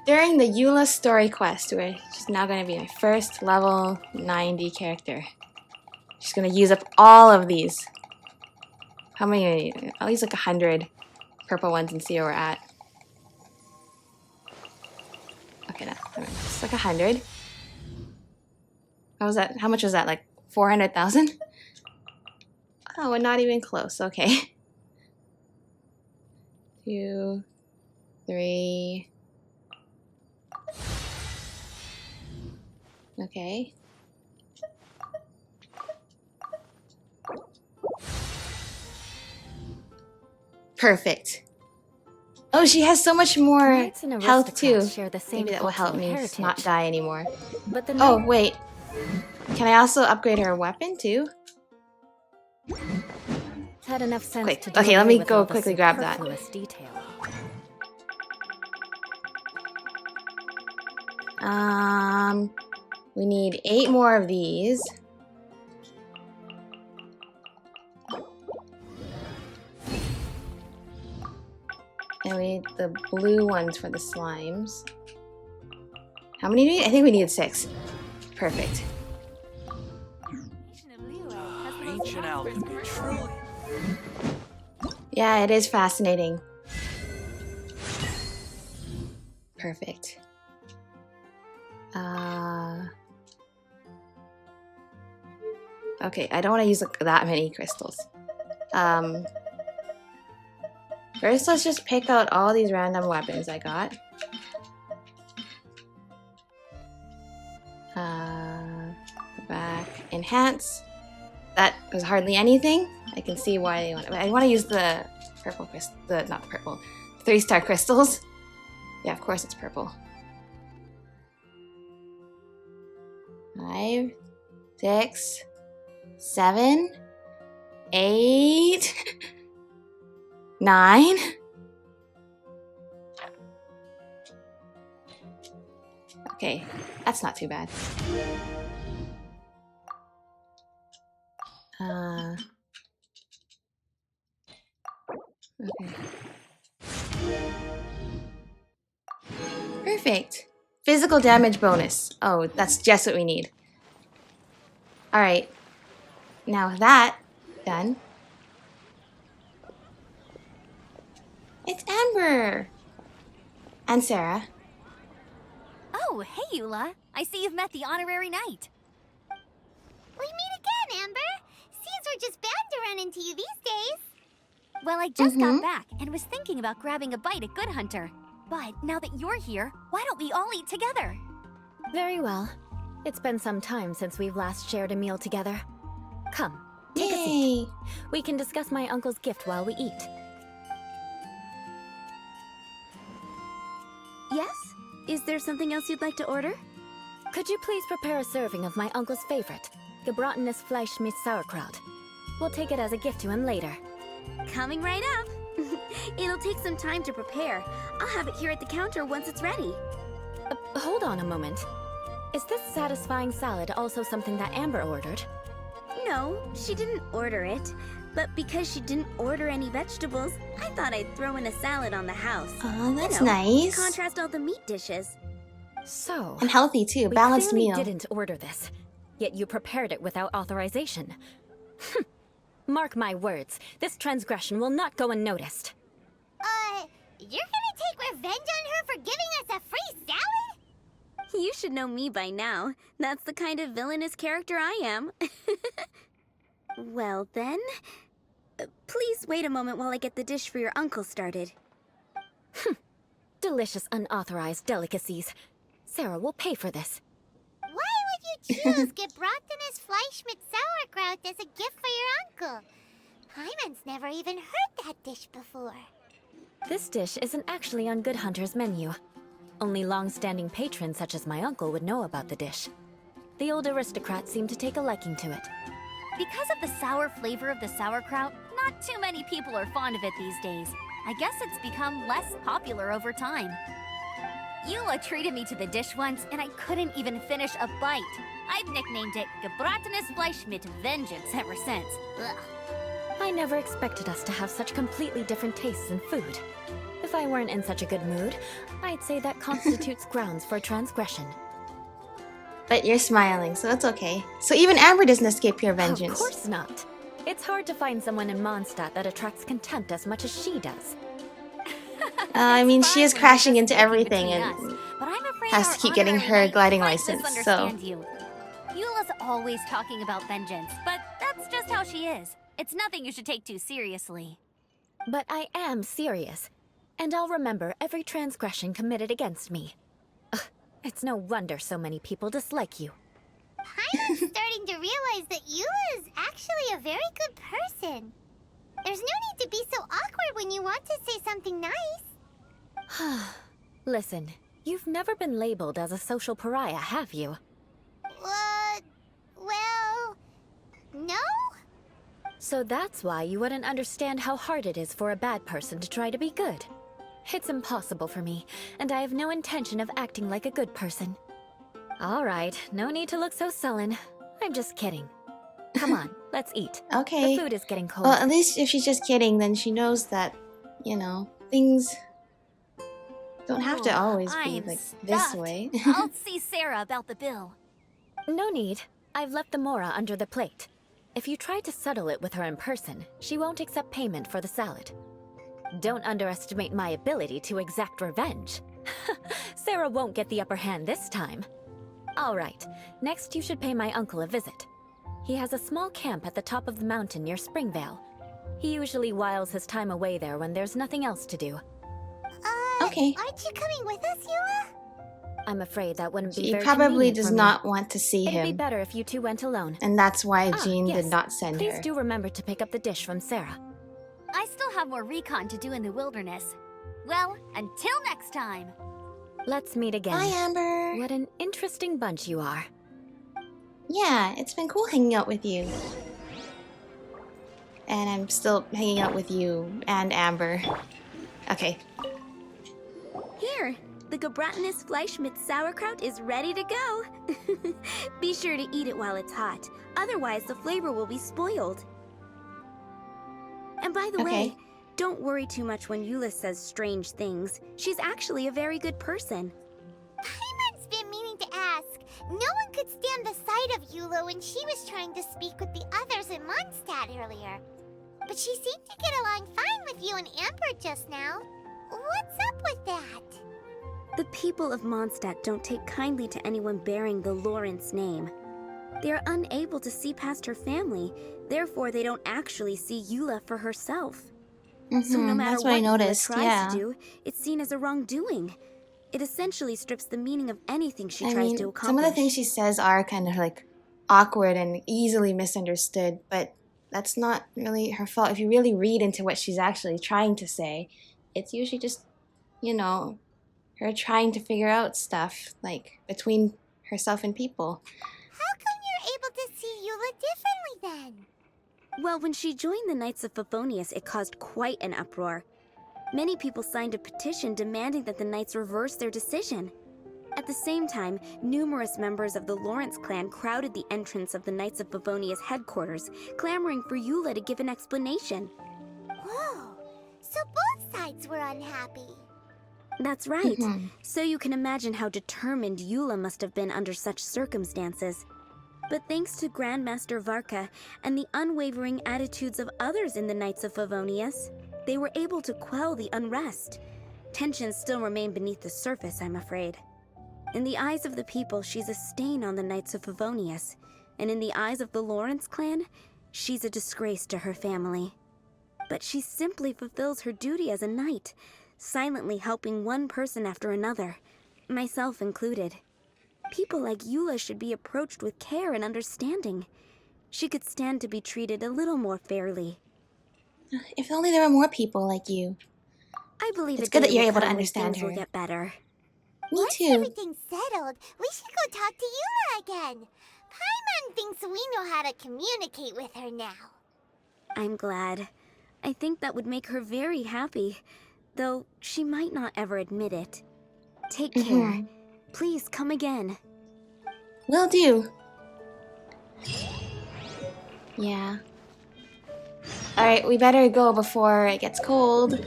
During the Eula story quest, where she's now going to be my first level 90 character. She's going to use up all of these. How many? I'll use like 100 purple ones and see where we're at. Okay, no, it's like 100. How was that? How much was that? Like 400,000? Oh, we're not even close. Okay. 2, 3. Okay. Perfect. Oh, she has so much more Knights and health too. aristocrats share the same Maybe that will help cultural me heritage. not die anymore. But the Oh, knight- wait. Can I also upgrade her weapon too? had enough sense Quick. to do Okay, let away me with go all the quickly grab that. superfluous detail. We need 8 more of these. And we need the blue ones for the slimes. How many do we need? I think we needed 6. Perfect. Ancient alchemy, truly. Yeah, it is fascinating. Perfect. Okay, I don't want to use that many crystals. First, let's just pick out all these random weapons I got. Back. Enhance. That was hardly anything. I can see why they want it. I want to use the purple crystal. Not purple. 3-star crystals. Yeah, of course it's purple. 5, 6, 7, 8, 9. Okay, that's not too bad. Okay. Perfect. Physical damage bonus. Oh, that's just what we need. Alright. Now that done. It's Amber! And Sarah. Oh, hey, Eula. I see you've met the honorary knight. We meet again, Amber. Seems we're just bound to run into you these days. Well, I just got back and was thinking about grabbing a bite at Good Hunter. But now that you're here, why don't we all eat together? Very well. It's been some time since we've last shared a meal together. Come, take a seat. We can discuss my uncle's gift while we eat. Yes? Is there something else you'd like to order? Could you please prepare a serving of my uncle's favorite, gebratenes Fleisch mit Sauerkraut? We'll take it as a gift to him later. Coming right up. It'll take some time to prepare. I'll have it here at the counter once it's ready. Hold on a moment. Is this satisfying salad also something that Amber ordered? No, she didn't order it. But because she didn't order any vegetables, I thought I'd throw in a salad on the house. Oh, that's you know, nice. To contrast all the meat dishes. So... And healthy too, balanced meal. We didn't order this, yet you prepared it without authorization. Mark my words, this transgression will not go unnoticed. You're gonna take revenge on her for giving us a free salad? You should know me by now. That's the kind of villainous character I am. Well then, please wait a moment while I get the dish for your uncle started. Delicious unauthorized delicacies. Sarah will pay for this. Why would you choose gebratenes Fleisch mit Sauerkraut as a gift for your uncle? Hyman's never even heard that dish before. This dish isn't actually on Good Hunter's menu. Only long-standing patrons such as my uncle would know about the dish. The old aristocrat seemed to take a liking to it. Because of the sour flavor of the sauerkraut, not too many people are fond of it these days. I guess it's become less popular over time. Eula treated me to the dish once, and I couldn't even finish a bite. I've nicknamed it gebratenes Fleisch mit Vengeance ever since. Ugh. I never expected us to have such completely different tastes in food. If I weren't in such a good mood, I'd say that constitutes grounds for transgression. But you're smiling, so it's okay. So even Amber doesn't escape your vengeance. Of course not. It's hard to find someone in Mondstadt that attracts contempt as much as she does. I mean, she is crashing into everything between and us, but I'm afraid has our to keep getting honorary her knight gliding might license, misunderstand so... you. Eula's always talking about vengeance, but that's just how she is. It's nothing you should take too seriously. But I am serious, and I'll remember every transgression committed against me. Ugh, it's no wonder so many people dislike you. I'm starting to realize that Eula is actually a very good person. There's no need to be so awkward when you want to say something nice. Listen, you've never been labeled as a social pariah, have you? Well, no? So that's why you wouldn't understand how hard it is for a bad person to try to be good. It's impossible for me, and I have no intention of acting like a good person. All right, no need to look so sullen. I'm just kidding. Come on, let's eat. Okay. The food is getting cold. Well, at least if she's just kidding, then she knows that, you know, things don't have to always be I'm like this stuffed. way. I'll see Sarah about the bill. No need. I've left the mora under the plate. If you try to settle it with her in person, she won't accept payment for the salad. Don't underestimate my ability to exact revenge. Sarah won't get the upper hand this time. All right, next you should pay my uncle a visit. He has a small camp at the top of the mountain near Springvale. He usually whiles his time away there when there's nothing else to do. Okay. Aren't you coming with us, Eula? I'm afraid that wouldn't be She very probably convenient does for me. not want to see It'd be him. better if you two went alone. And that's why Ah, Jean yes. did not send Please her. do remember to pick up the dish from Sarah. I still have more recon to do in the wilderness. Well, until next time. Let's meet again. Bye, Amber. What an interesting bunch you are. Yeah, it's been cool hanging out with you. And I'm still hanging out with you and Amber. Okay. Here, the Gebratinus Fleischmitz sauerkraut is ready to go. Be sure to eat it while it's hot, otherwise the flavor will be spoiled. And by the way, don't worry too much when Eula says strange things. She's actually a very good person. Paimon's been meaning to ask. No one could stand the sight of Eula when she was trying to speak with the others in Mondstadt earlier. But she seemed to get along fine with you and Amber just now. What's up with that? The people of Mondstadt don't take kindly to anyone bearing the Lawrence name. They are unable to see past her family, therefore they don't actually see Eula for herself. So no matter that's what I what Eula noticed, tries yeah. to do, it's seen as a wrongdoing. It essentially strips the meaning of anything she I tries mean, to accomplish. some of the things she says are kind of like awkward and easily misunderstood, but that's not really her fault. If you really read into what she's actually trying to say, it's usually just, you know, her trying to figure out stuff, like, between herself and people. How come you're able to see Eula differently then? Well, when she joined the Knights of Favonius, it caused quite an uproar. Many people signed a petition demanding that the Knights reverse their decision. At the same time, numerous members of the Lawrence clan crowded the entrance of the Knights of Favonius headquarters, clamoring for Eula to give an explanation. Whoa, so both sides were unhappy. That's right. So you can imagine how determined Eula must have been under such circumstances. But thanks to Grandmaster Varka and the unwavering attitudes of others in the Knights of Favonius, they were able to quell the unrest. Tensions still remain beneath the surface, I'm afraid. In the eyes of the people, she's a stain on the Knights of Favonius, and in the eyes of the Lawrence clan, she's a disgrace to her family. But she simply fulfills her duty as a knight, silently helping one person after another, myself included. People like Eula should be approached with care and understanding. She could stand to be treated a little more fairly. If only there were more people like you. I believe It's a good day that you're will able to come when understand things will her. get better. Me Once too. everything's settled, we should go talk to Eula again. Paimon thinks we know how to communicate with her now. I'm glad. I think that would make her very happy, though she might not ever admit it. Take care. Please come again. Will do. Yeah. Alright, we better go before it gets cold.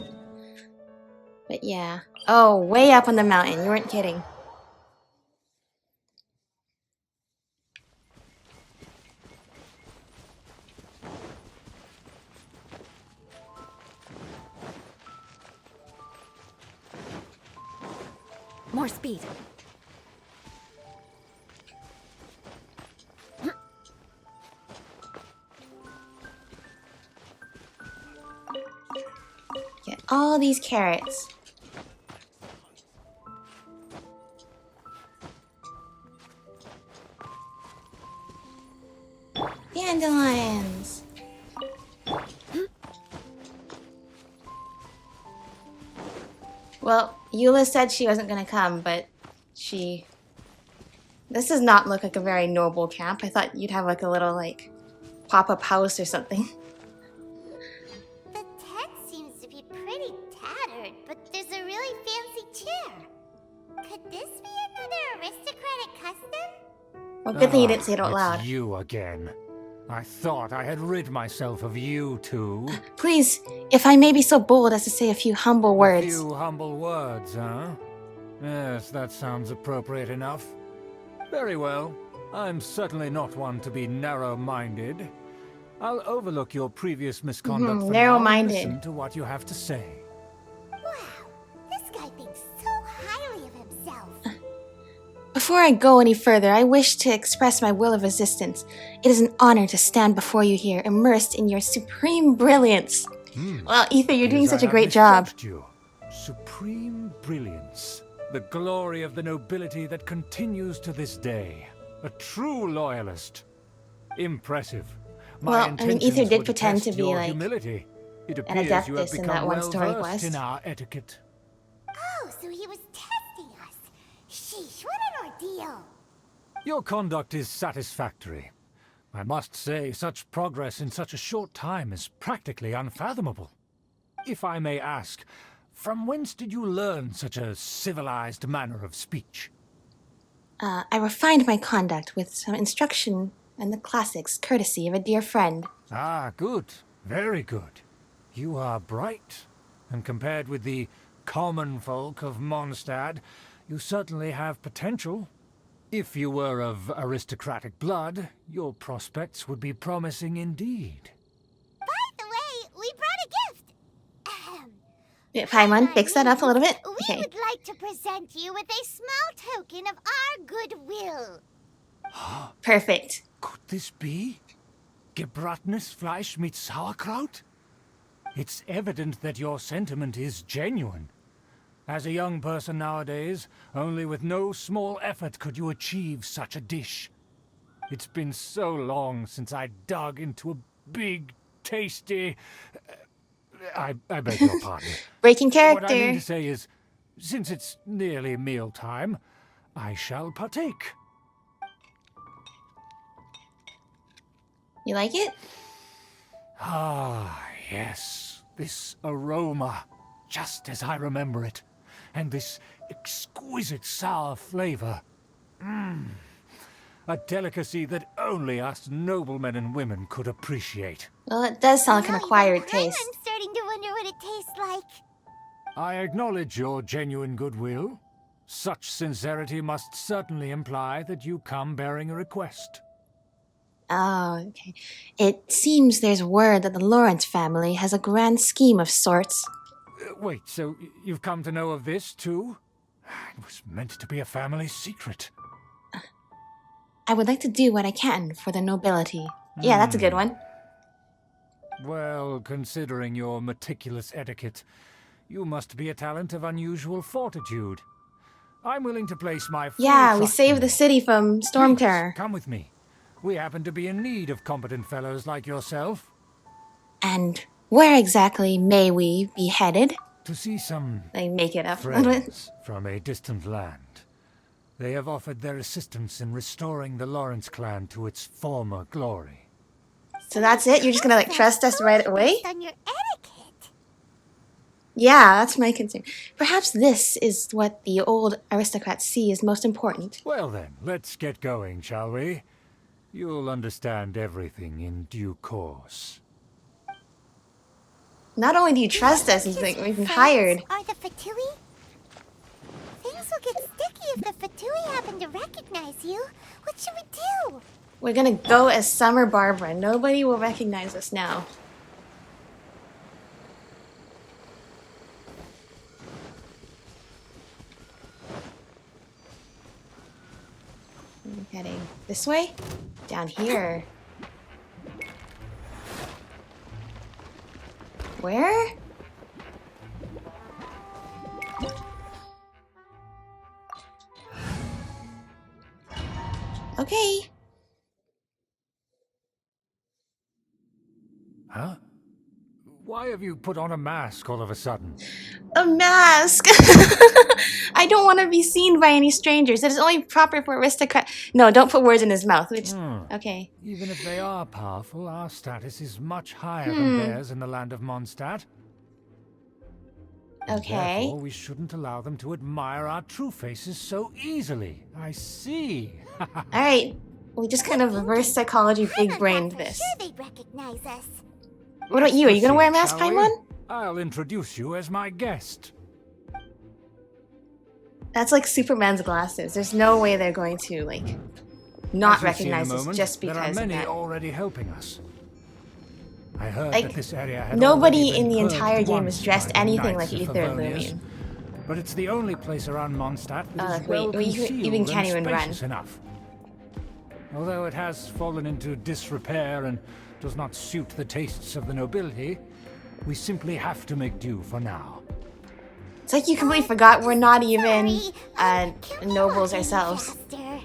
But yeah. Oh, way up on the mountain. You weren't kidding. More speed. Get all these carrots. Dandelions. Well, Eula said she wasn't gonna come, but she... This does not look like a very noble camp. I thought you'd have like a little, like, pop-up house or something. The tent seems to be pretty tattered, but there's a really fancy chair. Could this be another aristocratic custom? Well, good thing you didn't say it out loud. It's you again. I thought I had rid myself of you two. Please, if I may be so bold as to say a few humble words. A few humble words, huh? Yes, that sounds appropriate enough. Very well. I'm certainly not one to be narrow-minded. I'll overlook your previous misconduct for now and narrow-minded. listen to what you have to say. Wow, this guy thinks so highly of himself. Before I go any further, I wish to express my will of resistance. It is an honor to stand before you here, immersed in your supreme brilliance. Well, Aether, you're doing such a great job. You. Supreme brilliance. The glory of the nobility that continues to this day. A true loyalist. Impressive. Well, I mean, Aether did pretend to be like humility. It an appears you have adeptus in become that one story well-versed quest. in our etiquette. Oh, so he was testing us. Sheesh, what an ordeal. Your conduct is satisfactory. I must say, such progress in such a short time is practically unfathomable. If I may ask, from whence did you learn such a civilized manner of speech? I refined my conduct with some instruction and the classics, courtesy of a dear friend. Ah, good. Very good. You are bright, and compared with the common folk of Mondstadt, you certainly have potential. If you were of aristocratic blood, your prospects would be promising indeed. By the way, we brought a gift. Paimon, fix that up a little bit. We Okay. would like to present you with a small token of our goodwill. Perfect. Could this be? Gebratnes Fleisch mit Sauerkraut? It's evident that your sentiment is genuine. As a young person nowadays, only with no small effort could you achieve such a dish. It's been so long since I dug into a big, tasty... I beg your pardon. Breaking character. What I mean to say is, since it's nearly mealtime, I shall partake. You like it? Ah, yes. This aroma, just as I remember it. And this exquisite sour flavor. A delicacy that only us noblemen and women could appreciate. Well, it does sound like an acquired taste. I'm starting to wonder what it tastes like. I acknowledge your genuine goodwill. Such sincerity must certainly imply that you come bearing a request. Oh, okay. It seems there's word that the Lawrence family has a grand scheme of sorts. Wait, so you've come to know of this, too? It was meant to be a family secret. I would like to do what I can for the nobility. Yeah, that's a good one. Well, considering your meticulous etiquette, you must be a talent of unusual fortitude. I'm willing to place my full Yeah, we trust saved in the you. city from storm Please, terror. come with me. We happen to be in need of competent fellows like yourself. And where exactly may we be headed? To see some They make it up a little bit. friends from a distant land. They have offered their assistance in restoring the Lawrence clan to its former glory. So that's it? You're just gonna like trust us right away? Based on your etiquette. Yeah, that's my concern. Perhaps this is what the old aristocrats see as most important. Well then, let's get going, shall we? You'll understand everything in due course. Not only do you trust us, he's like, we've been hired. Are the Fatui? Things will get sticky if the Fatui happen to recognize you. What should we do? We're gonna go as Summer Barbara. Nobody will recognize us now. I'm heading this way? Down here. Where? Okay. Huh? Why have you put on a mask all of a sudden? A mask! I don't want to be seen by any strangers. It is only proper for aristocrat. No, don't put words in his mouth. Which, okay. Even if they are powerful, our status is much higher than theirs in the land of Mondstadt. Okay. Therefore, we shouldn't allow them to admire our true faces so easily. I see. All right. We just kind of reverse psychology, big brained For this. sure they'd recognize us. What about you? Are you gonna wear a mask, Shall we? Paimon? I'll introduce you as my guest. That's like Superman's glasses. There's no way they're going to like not As you'll see in a recognize us moment, just because there are of many that. already helping us. I heard Like, that this area had nobody already in been the entire purged game once is dressed by the anything like Knights of Aether and Favonius. Lumion. but it's the only place around Mondstadt that is wait, well you concealed even can't and even run. spacious enough. Although it has fallen into disrepair and does not suit the tastes of the nobility, we simply have to make do for now. It's like you completely forgot we're not even Can we nobles walk any ourselves. faster?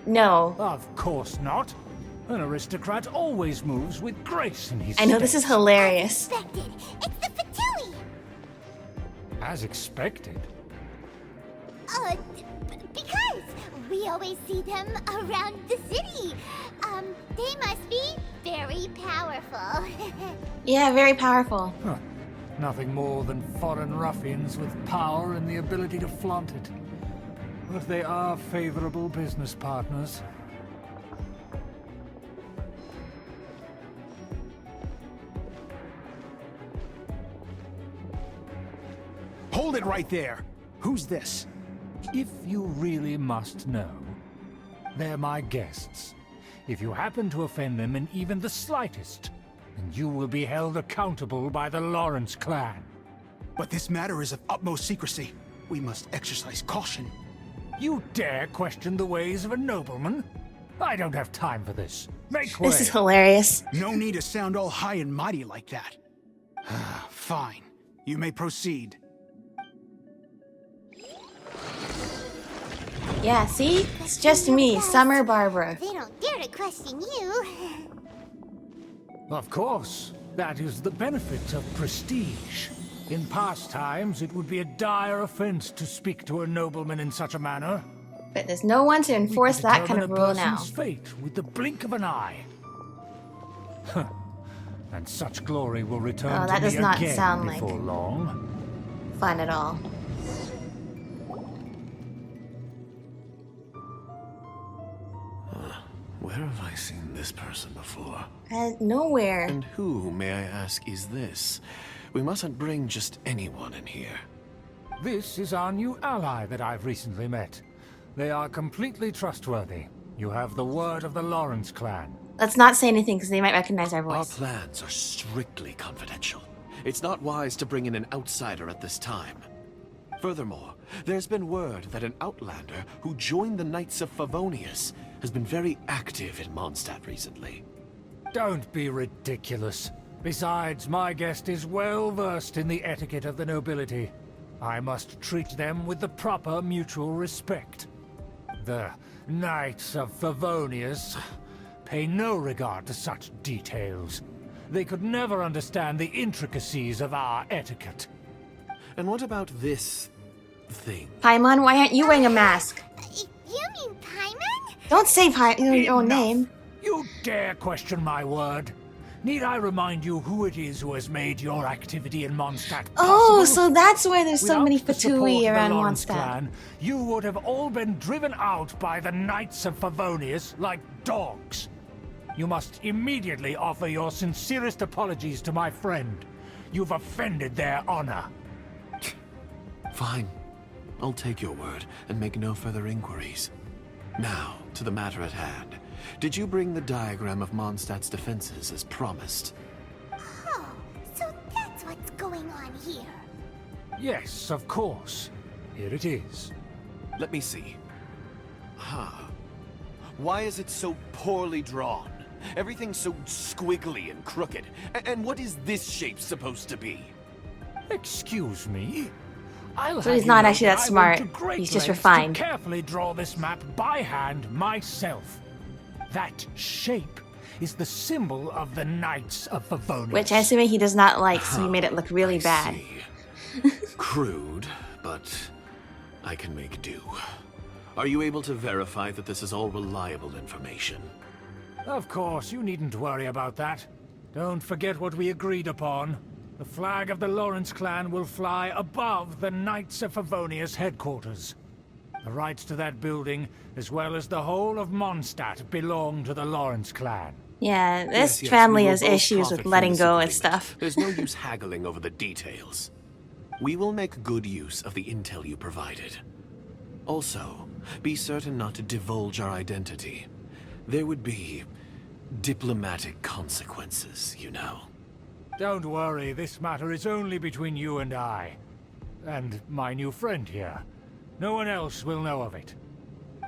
No. Of course not. An aristocrat always moves with grace in his I know this is steps. hilarious. Expected. It's the Fatui! As expected. Because we always see them around the city. They must be very powerful. Yeah, very powerful. Huh. Nothing more than foreign ruffians with power and the ability to flaunt it. But they are favorable business partners. Hold it right there. Who's this? If you really must know, they're my guests. If you happen to offend them in even the slightest, then you will be held accountable by the Lawrence clan. But this matter is of utmost secrecy. We must exercise caution. You dare question the ways of a nobleman? I don't have time for this. Make way. This is hilarious. No need to sound all high and mighty like that. Fine. You may proceed. Yeah, see? It's just me, Summer Barbara. They don't dare to question you. Of course. That is the benefit of prestige. In past times, it would be a dire offense to speak to a nobleman in such a manner. But there's no one to enforce that kind of rule now. Fate with the blink of an eye. Huh. And such glory will return Oh, to that me does not again sound like before long. fun at all. Where have I seen this person before? Nowhere. And who, may I ask, is this? We mustn't bring just anyone in here. This is our new ally that I've recently met. They are completely trustworthy. You have the word of the Lawrence clan. Let's not say anything because they might recognize our Our voice. plans are strictly confidential. It's not wise to bring in an outsider at this time. Furthermore, there's been word that an outlander who joined the Knights of Favonius has been very active in Mondstadt recently. Don't be ridiculous. Besides, my guest is well versed in the etiquette of the nobility. I must treat them with the proper mutual respect. The Knights of Favonius pay no regard to such details. They could never understand the intricacies of our etiquette. And what about this thing? Paimon, why aren't you wearing a mask? You mean Paimon? Don't say your own name. You dare question my word? Need I remind you who it is who has made your activity in Mondstadt possible? Oh, so that's why there's so Without many the support of Fatui the around Lawrence Mondstadt. clan, you would have all been driven out by the Knights of Favonius like dogs. You must immediately offer your sincerest apologies to my friend. You've offended their honor. Fine. I'll take your word and make no further inquiries. Now, to the matter at hand. Did you bring the diagram of Mondstadt's defenses as promised? Oh, so that's what's going on here. Yes, of course. Here it is. Let me see. Why is it so poorly drawn? Everything's so squiggly and crooked. And what is this shape supposed to be? Excuse me? I'll So have he's you not know actually that I smart. went to great He's just lengths refined. to carefully draw this map by hand myself. That shape is the symbol of the Knights of Favonius. Which I assume he does not like, so he made it look really bad. Crude, but I can make do. Are you able to verify that this is all reliable information? Of course, you needn't worry about that. Don't forget what we agreed upon. The flag of the Lawrence clan will fly above the Knights of Favonius headquarters. The rights to that building, as well as the whole of Mondstadt, belong to the Lawrence clan. Yeah, this Yes, family we will has both issues profit with from letting this go and agreement. stuff. There's no use haggling over the details. We will make good use of the intel you provided. Also, be certain not to divulge our identity. There would be diplomatic consequences, you know. Don't worry, this matter is only between you and I. and my new friend here. No one else will know of it.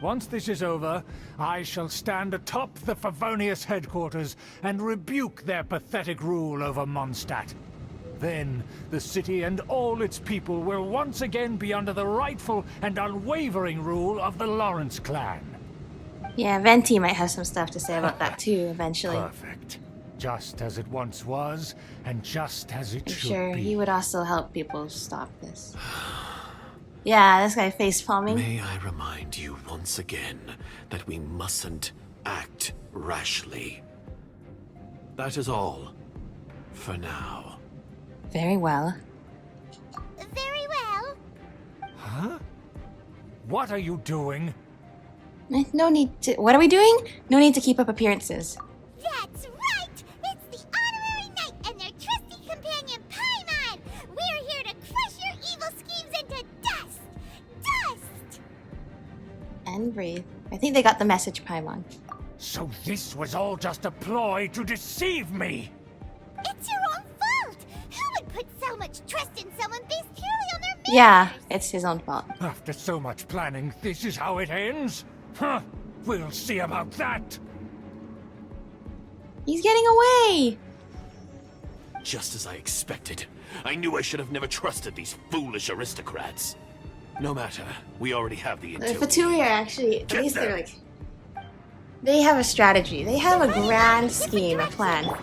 Once this is over, I shall stand atop the Favonius headquarters and rebuke their pathetic rule over Mondstadt. Then, the city and all its people will once again be under the rightful and unwavering rule of the Lawrence clan. Yeah, Venti might have some stuff to say about that too, eventually. Perfect. Just as it once was, and just as it I'm should sure be. he would also help people stop this. Yeah, this guy face palming. May I remind you once again that we mustn't act rashly. That is all. For now. Very well. Very well. Huh? What are you doing? No need to. What are we doing? No need to keep up appearances. That's right! It's the Honorary Knight and their trusty companion Paimon! We're here to crush your evil schemes into dust! Dust! And breathe. I think they got the message, Paimon. So this was all just a ploy to deceive me! It's your own fault! Who would put so much trust in someone based purely on their manners? Yeah, it's his own fault. After so much planning, this is how it ends? Huh, we'll see about that! He's getting away! Just as I expected. I knew I should have never trusted these foolish aristocrats. No matter, we already have the The intel. Fatui are actually, at Get least they're them. like... They have a strategy. They have a grand scheme, a plan. Paimon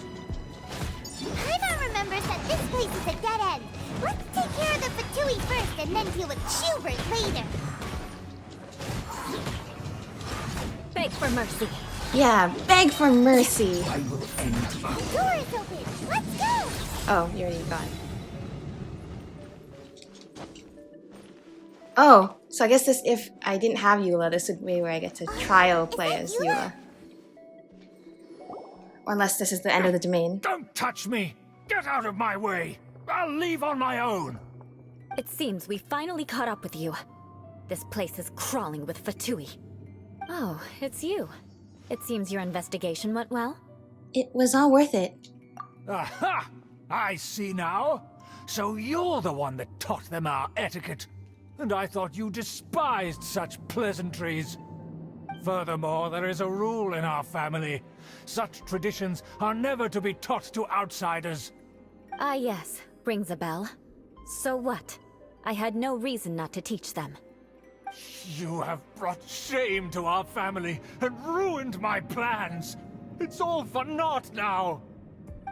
remembers that this place is a dead end. Let's take care of the Fatui first and then deal with Schubert later. Beg for mercy. Yeah, beg for mercy. The door is open. Let's go! Oh, you already got it. Oh, so I guess this, if I didn't have Eula, this would be where I get to trial play as Eula. Or unless this is the end of the domain. Don't touch me! Get out of my way! I'll leave on my own! It seems we finally caught up with you. This place is crawling with Fatui. Oh, it's you. It seems your investigation went well. It was all worth it. Aha! I see now. So you're the one that taught them our etiquette. And I thought you despised such pleasantries. Furthermore, there is a rule in our family. Such traditions are never to be taught to outsiders. Ah yes, rings a bell. So what? I had no reason not to teach them. You have brought shame to our family and ruined my plans. It's all for naught now.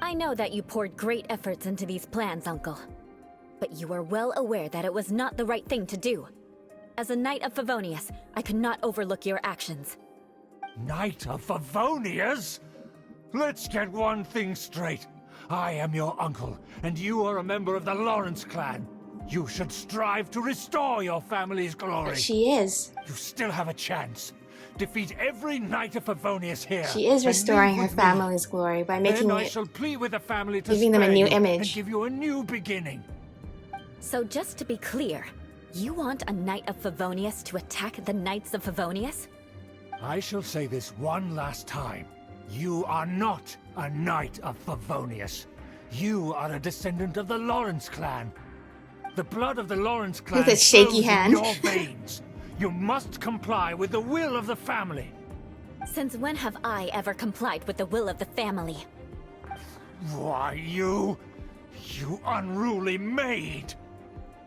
I know that you poured great efforts into these plans, Uncle. But you are well aware that it was not the right thing to do. As a Knight of Favonius, I could not overlook your actions. Knight of Favonius? Let's get one thing straight. I am your uncle, and you are a member of the Lawrence clan. You should strive to restore your family's glory. But she is. You still have a chance. Defeat every Knight of Favonius here. She is and restoring leave her with me. family's glory by making Then I it... shall plead with the family to giving them a spare new you image. and give you a new beginning. So just to be clear, you want a Knight of Favonius to attack the Knights of Favonius? I shall say this one last time. You are not a Knight of Favonius. You are a descendant of the Lawrence clan. The blood of the Lawrence clan With a shaky flows in hand. your veins. You must comply with the will of the family. Since when have I ever complied with the will of the family? Why, you unruly maid!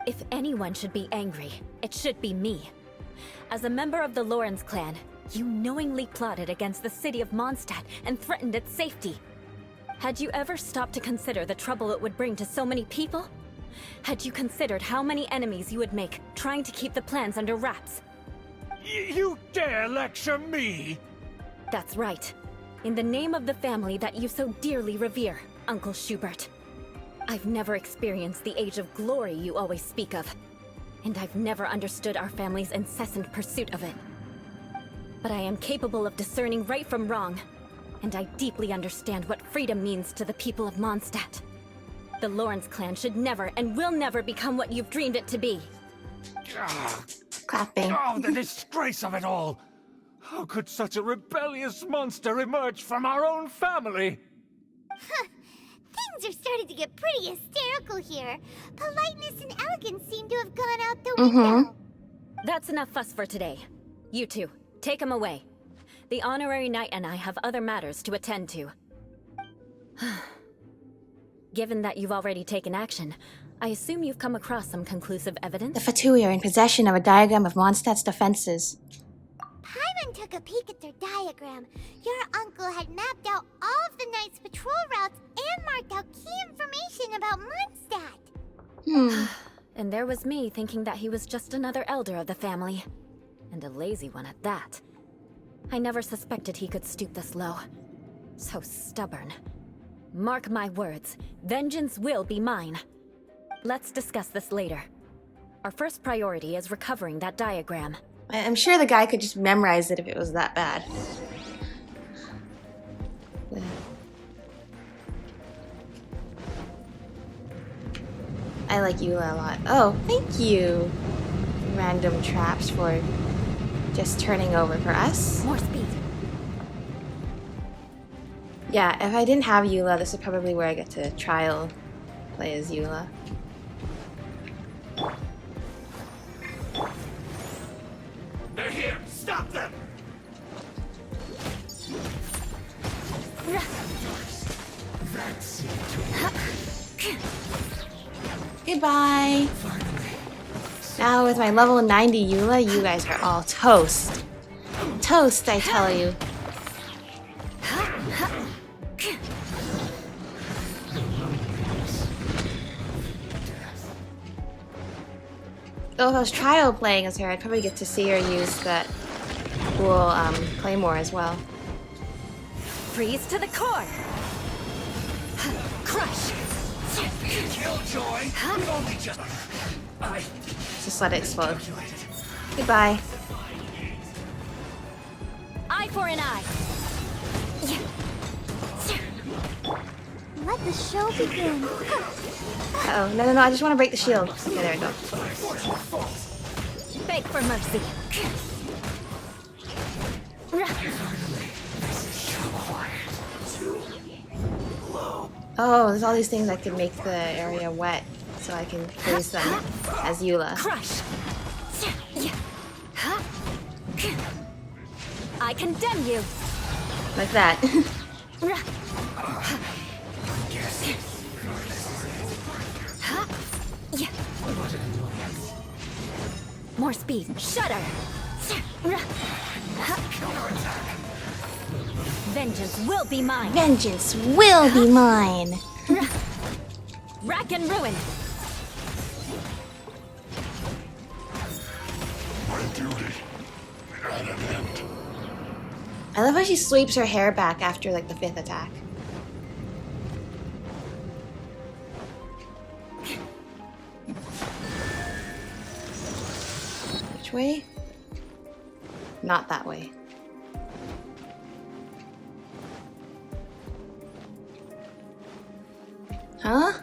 If anyone should be angry, it should be me. As a member of the Lawrence clan, you knowingly plotted against the city of Mondstadt and threatened its safety. Had you ever stopped to consider the trouble it would bring to so many people? Had you considered how many enemies you would make trying to keep the plans under wraps? You dare lecture me? That's right. In the name of the family that you so dearly revere, Uncle Schubert. I've never experienced the age of glory you always speak of, and I've never understood our family's incessant pursuit of it. But I am capable of discerning right from wrong, and I deeply understand what freedom means to the people of Mondstadt. The Lawrence clan should never and will never become what you've dreamed it to be. Clapping. Oh, the disgrace of it all! How could such a rebellious monster emerge from our own family? Things have started to get pretty hysterical here. Politeness and elegance seem to have gone out the window. That's enough fuss for today. You two, take him away. The honorary knight and I have other matters to attend to. Given that you've already taken action, I assume you've come across some conclusive evidence? The Fatui are in possession of a diagram of Mondstadt's defenses. Paimon took a peek at their diagram. Your uncle had mapped out all of the Knight's patrol routes and marked out key information about Mondstadt. And there was me thinking that he was just another elder of the family. And a lazy one at that. I never suspected he could stoop this low. So stubborn. Mark my words, vengeance will be mine. Let's discuss this later. Our first priority is recovering that diagram. I'm sure the guy could just memorize it if it was that bad. I like Eula a lot. Oh, thank you, random traps, for just turning over for us. More speed. Yeah, if I didn't have Eula, this is probably where I get to trial play as Eula. They're here! Stop them! Goodbye! Now with my level 90 Eula, you guys are all toast. Toast, I tell you. Though if I was trial playing as her, I'd probably get to see her use that cool claymore as well. Freeze to the core! Crush! Killjoy! You only just... Just let it explode. Goodbye. Eye for an eye! Let the show begin. Uh-oh. No, I just want to break the shield. Okay, there we go. Beg for mercy. Oh, there's all these things that could make the area wet, so I can freeze them as Eula. Crush! I condemn you! Like that. More speed. Shudder! Vengeance will be mine! Vengeance will be mine! Rack and ruin! I love how she sweeps her hair back after like the 5th attack. Which way? Not that way. Huh?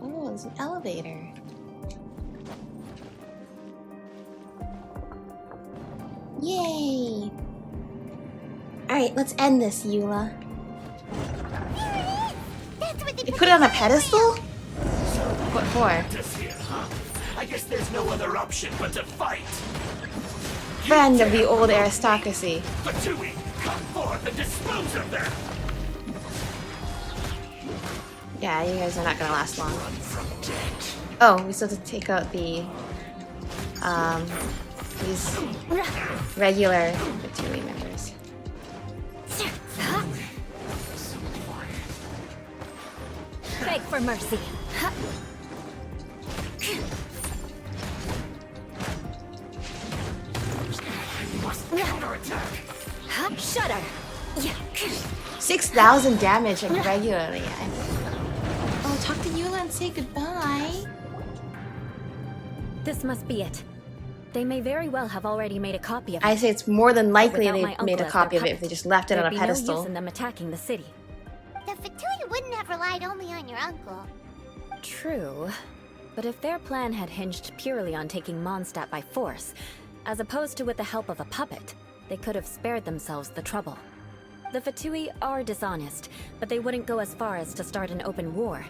Oh, there's an elevator. Yay! Alright, let's end this, Eula. You put it on a pedestal? What for? I guess there's no other option but to fight. Friend of the old aristocracy. Fatui, come forth and dispose of them. Yeah, you guys are not gonna last long. Oh, we still have to take out the these regular Fatui members. Beg for mercy. Shudder. 6,000 damage like regularly. Oh, talk to Eula and say goodbye. This must be it. They may very well have already made a copy of it. I say it's more than likely Without they my made uncle a as copy of their it if they just left it on a There'd be no pedestal. use in them attacking the city. The Fatui wouldn't have relied only on your uncle. True. But if their plan had hinged purely on taking Mondstadt by force, as opposed to with the help of a puppet, They could have spared themselves the trouble. The Fatui are dishonest, but they wouldn't go as far as to start an open war.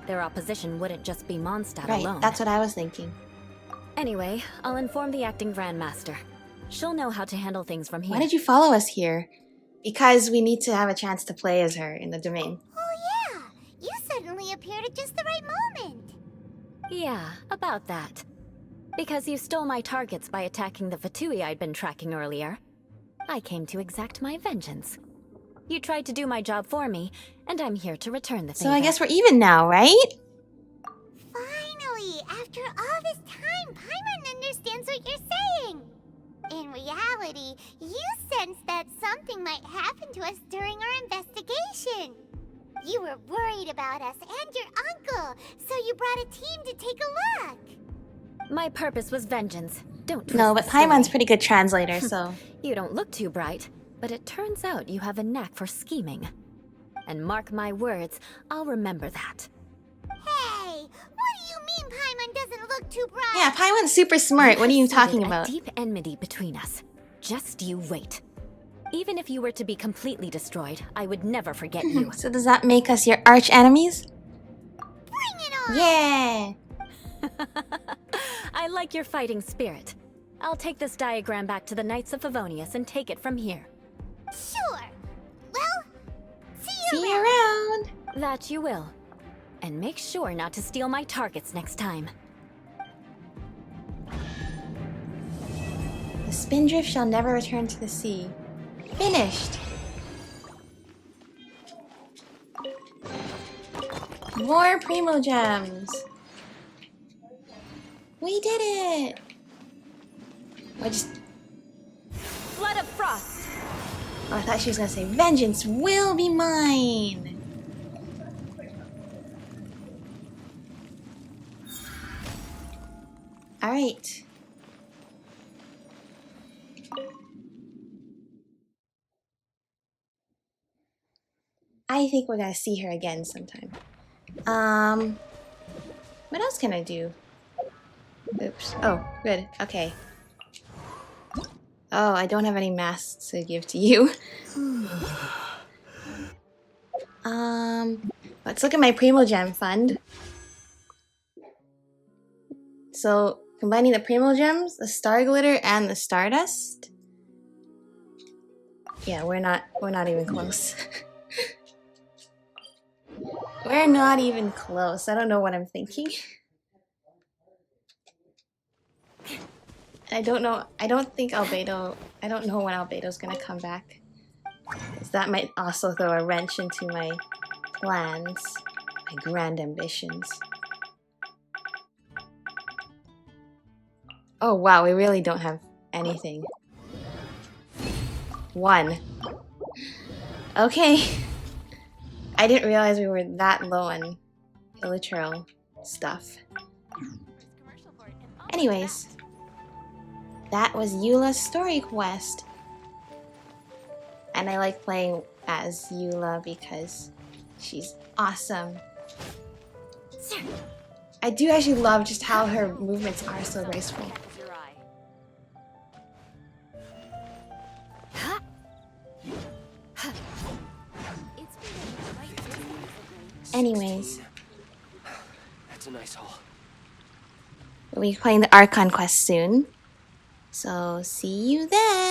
Their opposition wouldn't just be Mondstadt Right, alone. that's what I was thinking. Anyway, I'll inform the acting Grandmaster. She'll know how to handle things from here. Why did you follow us here? Because we need to have a chance to play as her in the domain. Oh yeah! You suddenly appeared at just the right moment! Yeah, about that. Because you stole my targets by attacking the Fatui I'd been tracking earlier. I came to exact my vengeance. You tried to do my job for me, and I'm here to return the favor. So I guess we're even now, right? Finally! After all this time, Paimon understands what you're saying! In reality, you sensed that something might happen to us during our investigation. You were worried about us and your uncle, so you brought a team to take a look. My purpose was vengeance. Don't twist No, but the story. Paimon's pretty good translator, so... You don't look too bright, but it turns out you have a knack for scheming. And mark my words, I'll remember that. Hey, what do you mean Paimon doesn't look too bright? Yeah, Paimon's super smart. What are you talking Seeded about? A deep enmity between us. Just you wait. Even if you were to be completely destroyed, I would never forget you. So does that make us your arch enemies? Bring it on! Yeah! I like your fighting spirit. I'll take this diagram back to the Knights of Favonius and take it from here. Sure. Well, See you around! That you will. And make sure not to steal my targets next time. The Spindrift shall never return to the sea. Finished! More Primo Gems! We did it! I just... Blood of Frost! Oh, I thought she was gonna say, vengeance will be mine! Alright. I think we're gonna see her again sometime. What else can I do? Oops. Oh, good. Okay. Oh, I don't have any masks to give to you. Let's look at my Primo Gem fund. So, combining the Primo Gems, the Star Glitter, and the Stardust. Yeah, we're not even close. We're not even close. I don't know what I'm thinking. I don't know. I don't think Albedo... I don't know when Albedo's gonna come back. 'Cause that might also throw a wrench into my plans. My grand ambitions. Oh wow, we really don't have anything. 1. Okay. I didn't realize we were that low on literal stuff. Anyways. That was Eula's story quest. And I like playing as Eula because she's awesome. I do actually love just how her movements are so graceful. Anyways. That's a nice haul. We'll be playing the Archon quest soon. So, see you then!